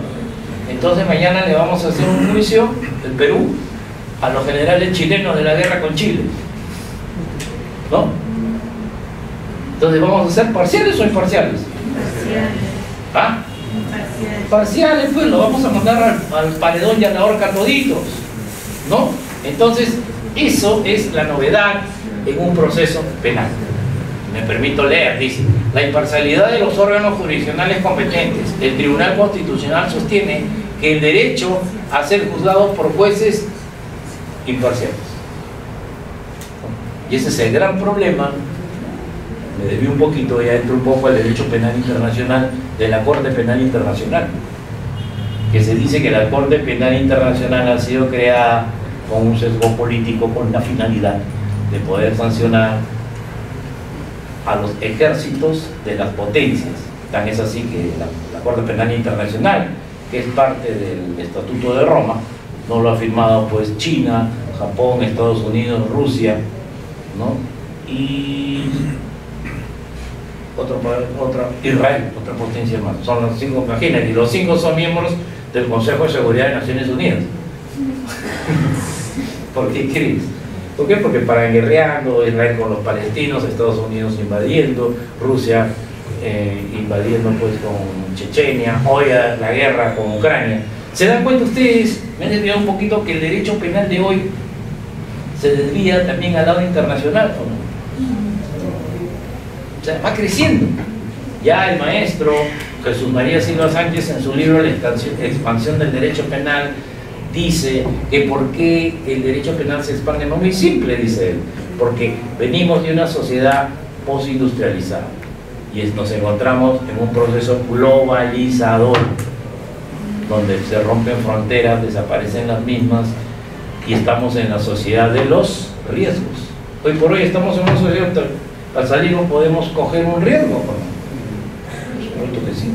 Entonces mañana le vamos a hacer un juicio del Perú a los generales chilenos de la guerra con Chile, ¿no? Entonces vamos a hacer parciales o imparciales. ¿Ah? Parciales, pues lo vamos a mandar al paredón y a la horca toditos, ¿no? Entonces eso es la novedad en un proceso penal. Me permito leer, dice: la imparcialidad de los órganos jurisdiccionales competentes. El Tribunal Constitucional sostiene que el derecho a ser juzgado por jueces imparciales. Y ese es el gran problema. Me desvío un poquito, ya entro un poco al derecho penal internacional de la Corte Penal Internacional, que se dice que la Corte Penal Internacional ha sido creada con un sesgo político, con la finalidad de poder sancionar a los ejércitos de las potencias. Tan es así que la Corte Penal Internacional, que es parte del Estatuto de Roma, no lo ha firmado pues China, Japón, Estados Unidos, Rusia, ¿no? Y Israel, otra potencia más. Son los 5, imagínense, y los 5 son miembros del Consejo de Seguridad de Naciones Unidas. ¿Por qué crees? ¿Por qué? Porque paran guerreando, Israel con los palestinos, Estados Unidos invadiendo, Rusia invadiendo pues con Chechenia, hoy la guerra con Ucrania. ¿Se dan cuenta ustedes? Me han desviado un poquito que el derecho penal de hoy se desvía también al lado internacional, ¿o no? O sea, va creciendo. Ya el maestro Jesús María Silva Sánchez, en su libro La expansión del derecho penal, dice que por qué el derecho penal se expande. No, muy simple, dice él, porque venimos de una sociedad postindustrializada y nos encontramos en un proceso globalizador donde se rompen fronteras, desaparecen las mismas y estamos en la sociedad de los riesgos. Hoy por hoy estamos en una sociedad donde al salir no podemos coger un riesgo, ¿no? Supuesto que sí,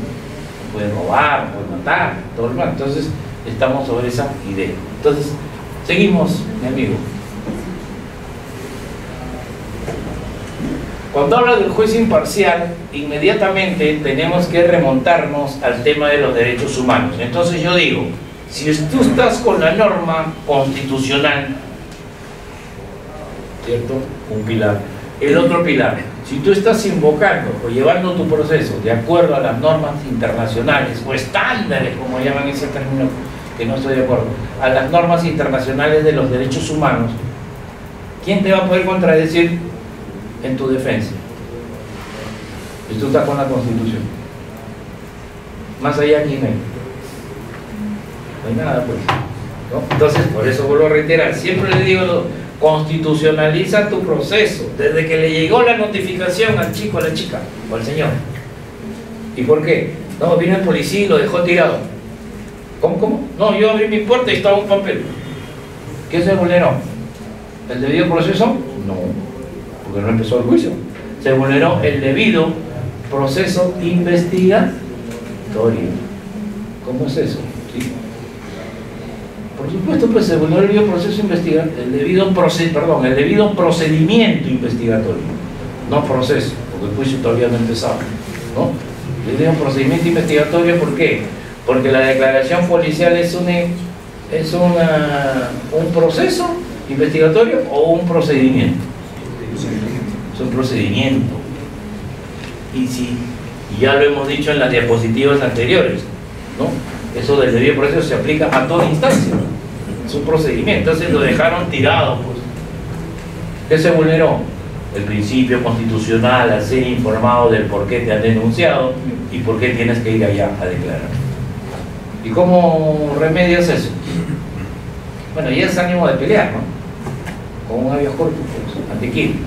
pueden robar, pueden matar, todo lo demás. Entonces estamos sobre esa idea. Entonces seguimos, mi amigo. Cuando habla del juez imparcial, inmediatamente tenemos que remontarnos al tema de los derechos humanos. Entonces yo digo, si tú estás con la norma constitucional, ¿cierto? Un pilar. El otro pilar, si tú estás invocando o llevando tu proceso de acuerdo a las normas internacionales o estándares, como llaman ese término, que no estoy de acuerdo, a las normas internacionales de los derechos humanos, ¿quién te va a poder contradecir en tu defensa? Y tú estás con la Constitución. Más allá, ¿quién hay? No hay nada, pues, ¿no? Entonces, por eso vuelvo a reiterar, siempre le digo, constitucionaliza tu proceso, desde que le llegó la notificación al chico, a la chica, o al señor. ¿Y por qué? No, vino el policía y lo dejó tirado. ¿Cómo? No, yo abrí mi puerta y estaba un papel. ¿Qué se vulneró? ¿El debido proceso? No, porque no empezó el juicio. Se vulneró el debido proceso investigatorio. ¿Cómo es eso? ¿Sí? Por supuesto, pues se vulneró el debido proceso investigatorio, el debido procedimiento investigatorio, no proceso, porque el juicio todavía no empezaba, ¿no? El debido procedimiento investigatorio, ¿por qué? Porque la declaración policial es un proceso investigatorio o un procedimiento. Es un procedimiento. Y ya lo hemos dicho en las diapositivas anteriores, ¿no? Eso del debido proceso se aplica a toda instancia. Es un procedimiento. Entonces lo dejaron tirado, pues. ¿Qué se vulneró? El principio constitucional al ser informado del por qué te han denunciado y por qué tienes que ir allá a declarar. ¿Y cómo remedias eso? Bueno, ya es ánimo de pelear, ¿no? Con un habeas corpus, pues, ¿ante quién?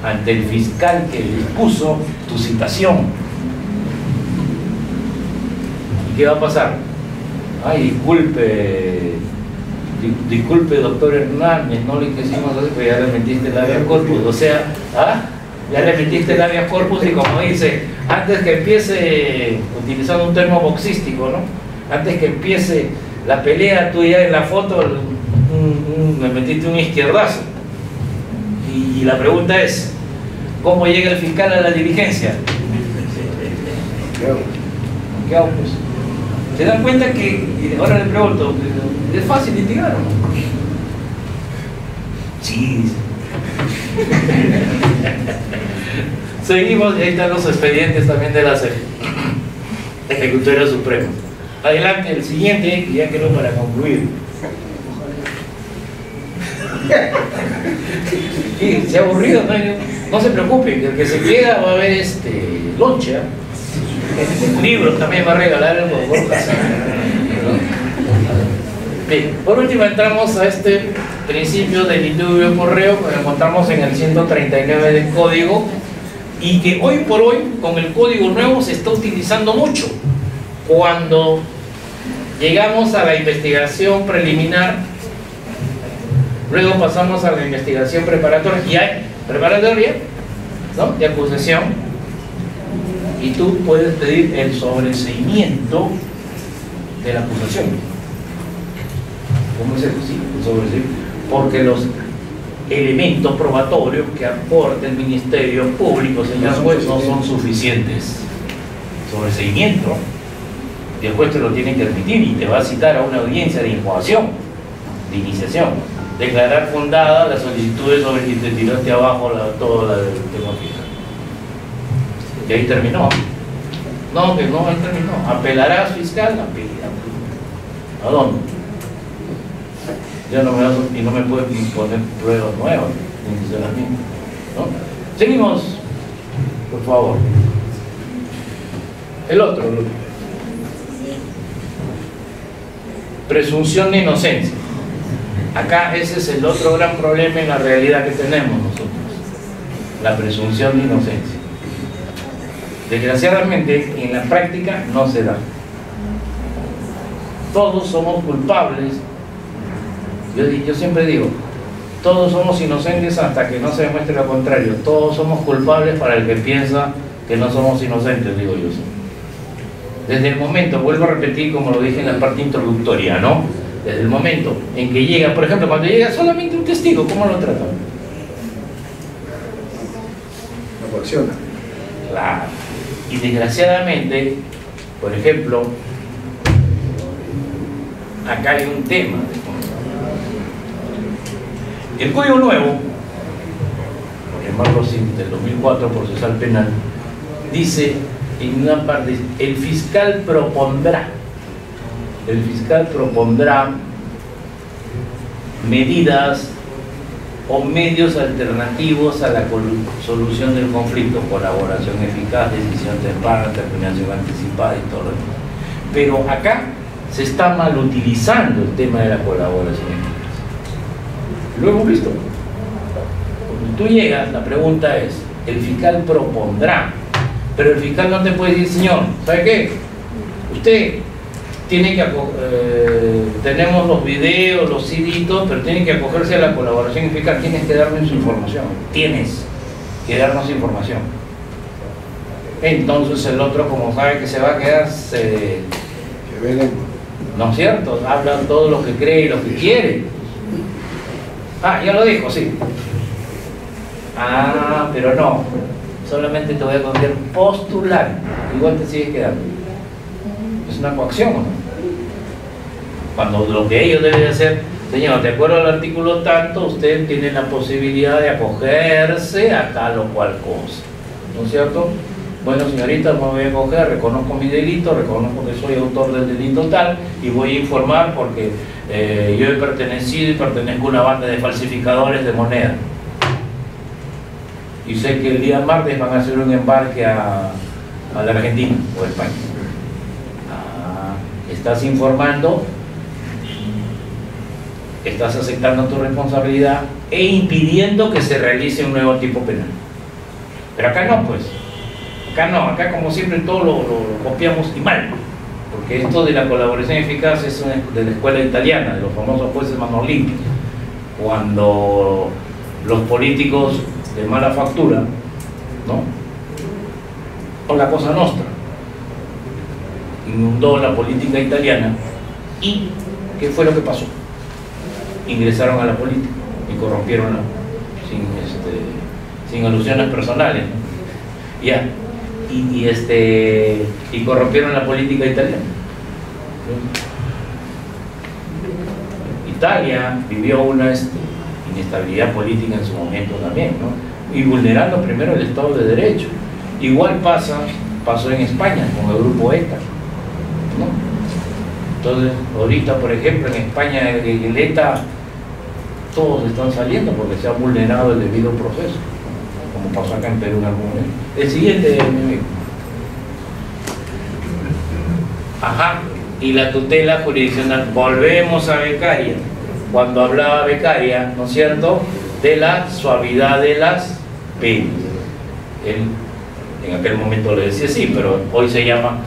Ante el fiscal que dispuso tu citación. ¿Y qué va a pasar? Ay, disculpe doctor Hernández, no le quisimos hacer, pero ya le metiste el habeas corpus. O sea, Ya le metiste el habeas corpus y como dice, antes que empiece, utilizando un termo boxístico, ¿no? Antes que empiece la pelea, tú ya en la foto me metiste un izquierdazo. Y la pregunta es, ¿cómo llega el fiscal a la diligencia? ¿Qué hago, pues? ¿Se dan cuenta que, y ahora le pregunto, es fácil litigar o no? Sí. Seguimos, y ahí están los expedientes también de las ejecutorias supremas. Adelante, el siguiente, y ya quiero para concluir. Sí, se ha aburrido, no se preocupen, el que se queda va a ver loncha. Libros también va a regalar el Borja. Bien, por último entramos a este principio del indubio por reo que encontramos en el 139 del código y que hoy por hoy con el código nuevo se está utilizando mucho cuando llegamos a la investigación preliminar, luego pasamos a la investigación preparatoria y hay preparatoria, ¿no?, de acusación, y tú puedes pedir el sobreseimiento de la acusación. ¿Cómo es eso? Sí, el sobreseimiento. Porque los elementos probatorios que aporta el Ministerio Público, señor juez, no son suficientes. Sobreseimiento, y el juez te lo tiene que admitir y te va a citar a una audiencia de incoación, de iniciación. Declarar fundada las solicitudes sobre que te tiraste abajo toda la del tema fiscal. Y ahí terminó. No, que no, ahí terminó. ¿Apelarás, fiscal? ¿A dónde? Ya no me vas, y no me puedes poner pruebas nuevas, ni que sean las mismas, ¿no? Seguimos, por favor. El otro grupo. Presunción de inocencia. Acá ese es el otro gran problema en la realidad que tenemos nosotros. La presunción de inocencia. Desgraciadamente, en la práctica no se da. Todos somos culpables. Yo siempre digo, todos somos inocentes hasta que no se demuestre lo contrario. Todos somos culpables para el que piensa que no somos inocentes, digo yo. Desde el momento, vuelvo a repetir como lo dije en la parte introductoria, ¿no? Desde el momento en que llega, por ejemplo, cuando llega solamente un testigo, ¿cómo lo tratan? No funciona. Claro. Y desgraciadamente, por ejemplo, acá hay un tema. El Código Nuevo, por llamarlo así, del 2004 procesal penal, dice en una parte, el fiscal propondrá medidas o medios alternativos a la solución del conflicto, colaboración eficaz, decisión temprana, terminación anticipada y todo lo demás. Pero acá se está mal utilizando el tema de la colaboración eficaz. Lo hemos visto. Cuando tú llegas, la pregunta es, el fiscal propondrá, pero el fiscal no te puede decir, señor, ¿sabe qué? Usted tiene que tenemos los videos, los CD, pero tiene que acogerse a la colaboración eficaz, tienes que darme su información, tienes que darnos información. Entonces el otro, como sabe que se va a quedar, ¿no es cierto? Habla todo lo que cree y lo que quiere. Ah, ya lo dijo, sí. Ah, pero no, solamente te voy a contar postular, igual te sigues quedando. Es una coacción, ¿no? Cuando lo que ellos deben hacer, señor, de acuerdo al artículo tanto, usted tiene la posibilidad de acogerse a tal o cual cosa, ¿no es cierto? Bueno, señorita, me voy a acoger, reconozco mi delito, reconozco que soy autor del delito tal, y voy a informar porque yo he pertenecido y pertenezco a una banda de falsificadores de moneda. Y sé que el día martes van a hacer un embarque a la Argentina o a España. Estás informando, estás aceptando tu responsabilidad e impidiendo que se realice un nuevo tipo penal. Pero acá no, pues. Acá no, acá como siempre todo lo copiamos y mal. Porque esto de la colaboración eficaz es de la escuela italiana, de los famosos jueces manos limpias. Cuando los políticos de mala factura ¿no? Con la Cosa Nostra. Inundó la política italiana y ¿qué fue lo que pasó? Ingresaron a la política y corrompieron sin alusiones personales, ¿no? Ya. Y corrompieron la política italiana. Italia vivió una inestabilidad política en su momento también, ¿no? Y vulnerando primero el Estado de Derecho. Igual pasó en España con el grupo ETA, ¿no? Entonces, ahorita, por ejemplo, en España, el ETA, todos están saliendo porque se ha vulnerado el debido proceso, como pasó acá en Perú en algún momento. El siguiente, ajá, y la tutela jurisdiccional. Volvemos a Beccaria. Cuando hablaba Beccaria, ¿no es cierto?, de la suavidad de las penas. Él en aquel momento le decía sí, pero hoy se llama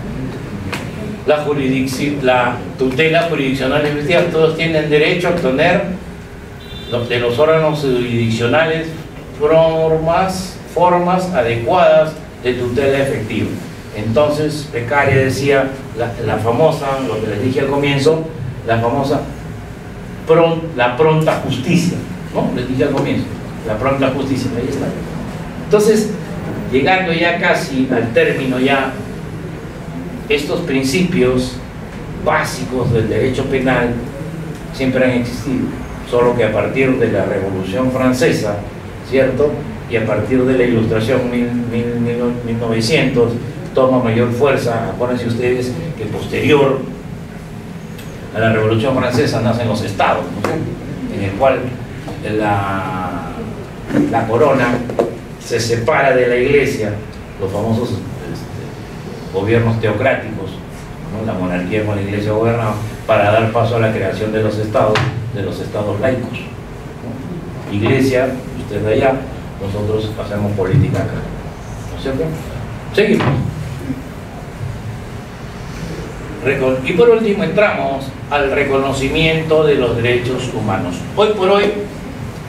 la tutela jurisdiccional investigativa. Todos tienen derecho a obtener de los órganos jurisdiccionales formas adecuadas de tutela efectiva. Entonces Beccaria decía la famosa, lo que les dije al comienzo, la famosa la pronta justicia, ¿no? Les dije al comienzo, la pronta justicia, ahí está. Entonces, llegando ya casi al término, ya estos principios básicos del derecho penal siempre han existido, solo que a partir de la Revolución Francesa, ¿cierto?, y a partir de la Ilustración 1900 toma mayor fuerza. Acuérdense ustedes que posterior a la Revolución Francesa nacen los estados, ¿no?, en el cual la corona se separa de la iglesia, los famosos gobiernos teocráticos, ¿no?, la monarquía con la iglesia gobernada, para dar paso a la creación de los estados laicos, ¿no? Iglesia, usted de allá, nosotros hacemos política acá, ¿no es cierto? Seguimos. Y por último entramos al reconocimiento de los derechos humanos. Hoy por hoy,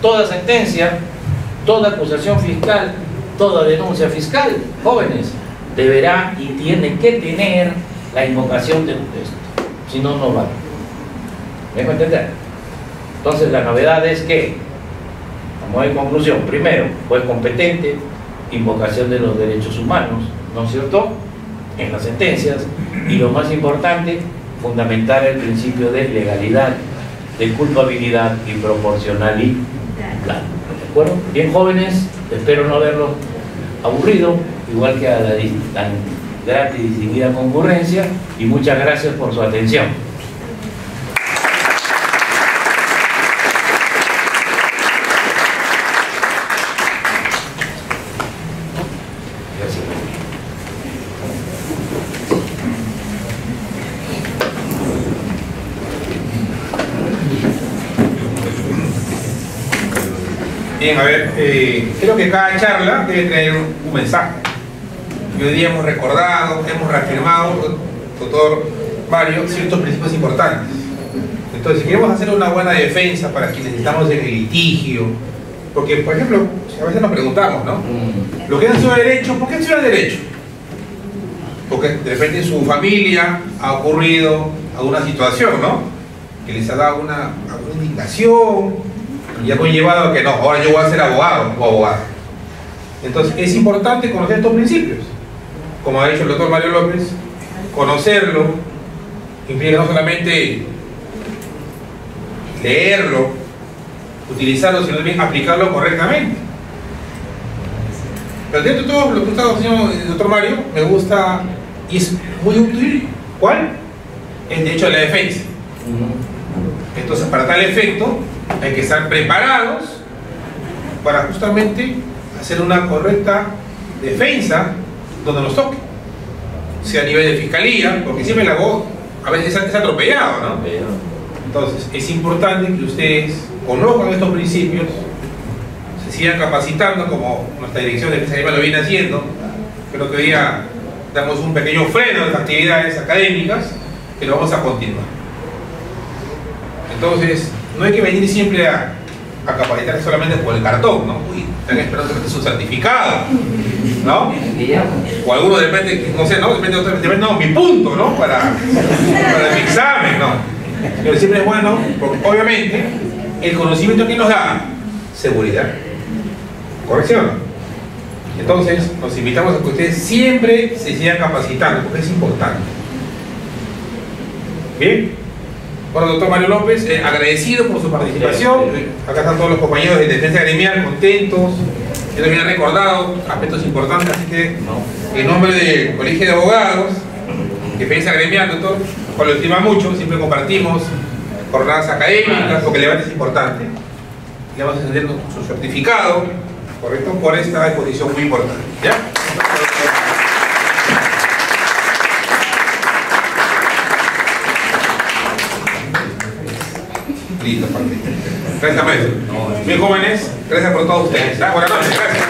toda sentencia, toda acusación fiscal, toda denuncia fiscal, jóvenes, deberá y tiene que tener la invocación de un texto, si no, no vale. ¿Me dejo entender? Entonces la novedad es que, como en conclusión, primero, juez competente, invocación de los derechos humanos, ¿no es cierto?, en las sentencias, y lo más importante, fundamentar el principio de legalidad, de culpabilidad y proporcionalidad. ¿De acuerdo? Bien, jóvenes, espero no haberlos aburrido, igual que a la grata y distinguida concurrencia, y muchas gracias por su atención. Bien, a ver, creo que cada charla debe traer un mensaje. Y hoy día hemos recordado, hemos reafirmado, doctor Mario, ciertos principios importantes. Entonces, si queremos hacer una buena defensa para quienes estamos en el litigio, porque, por ejemplo, a veces nos preguntamos, ¿no? Los que han estudiado Derecho, ¿por qué estudian Derecho? Porque de repente en su familia ha ocurrido alguna situación, ¿no?, que les ha dado alguna indignación, y ha conllevado a que no, ahora yo voy a ser abogado o abogada. Entonces es importante conocer estos principios. Como ha dicho el doctor Mario López, conocerlo implica no solamente leerlo, utilizarlo, sino también aplicarlo correctamente. Pero dentro de todo lo que está haciendo el doctor Mario, me gusta y es muy útil. ¿Cuál? El derecho a la defensa. Entonces, para tal efecto, hay que estar preparados para justamente hacer una correcta defensa donde nos toque, sea a nivel de fiscalía, porque siempre la voz a veces es atropellado, ¿no? Entonces es importante que ustedes conozcan estos principios, se sigan capacitando como nuestra dirección de defensa lo viene haciendo. Creo que hoy día damos un pequeño freno a las actividades académicas, que lo vamos a continuar. Entonces no hay que venir siempre a capacitar solamente por el cartón, ¿no? Uy, están esperando de repente su certificado, ¿no? O algunos de repente, no sé, ¿no? De repente no, mi punto, ¿no? Para mi examen, ¿no? Pero siempre es bueno, porque obviamente el conocimiento que nos da seguridad, corrección. Entonces nos invitamos a que ustedes siempre se sigan capacitando, porque es importante. Bien. Bueno, doctor Mario López, agradecido por su participación. Acá están todos los compañeros de Defensa Gremial contentos. Yo también he recordado aspectos importantes, así que en nombre del Colegio de Abogados, Defensa Gremial, doctor, lo estima mucho, siempre compartimos jornadas académicas, porque el debate es importante. Le vamos a extender su certificado, correcto, por esta exposición muy importante. ¿Ya? Listo, Gracias, maestro. Bien, jóvenes, gracias por todos ustedes. Buenas noches, gracias.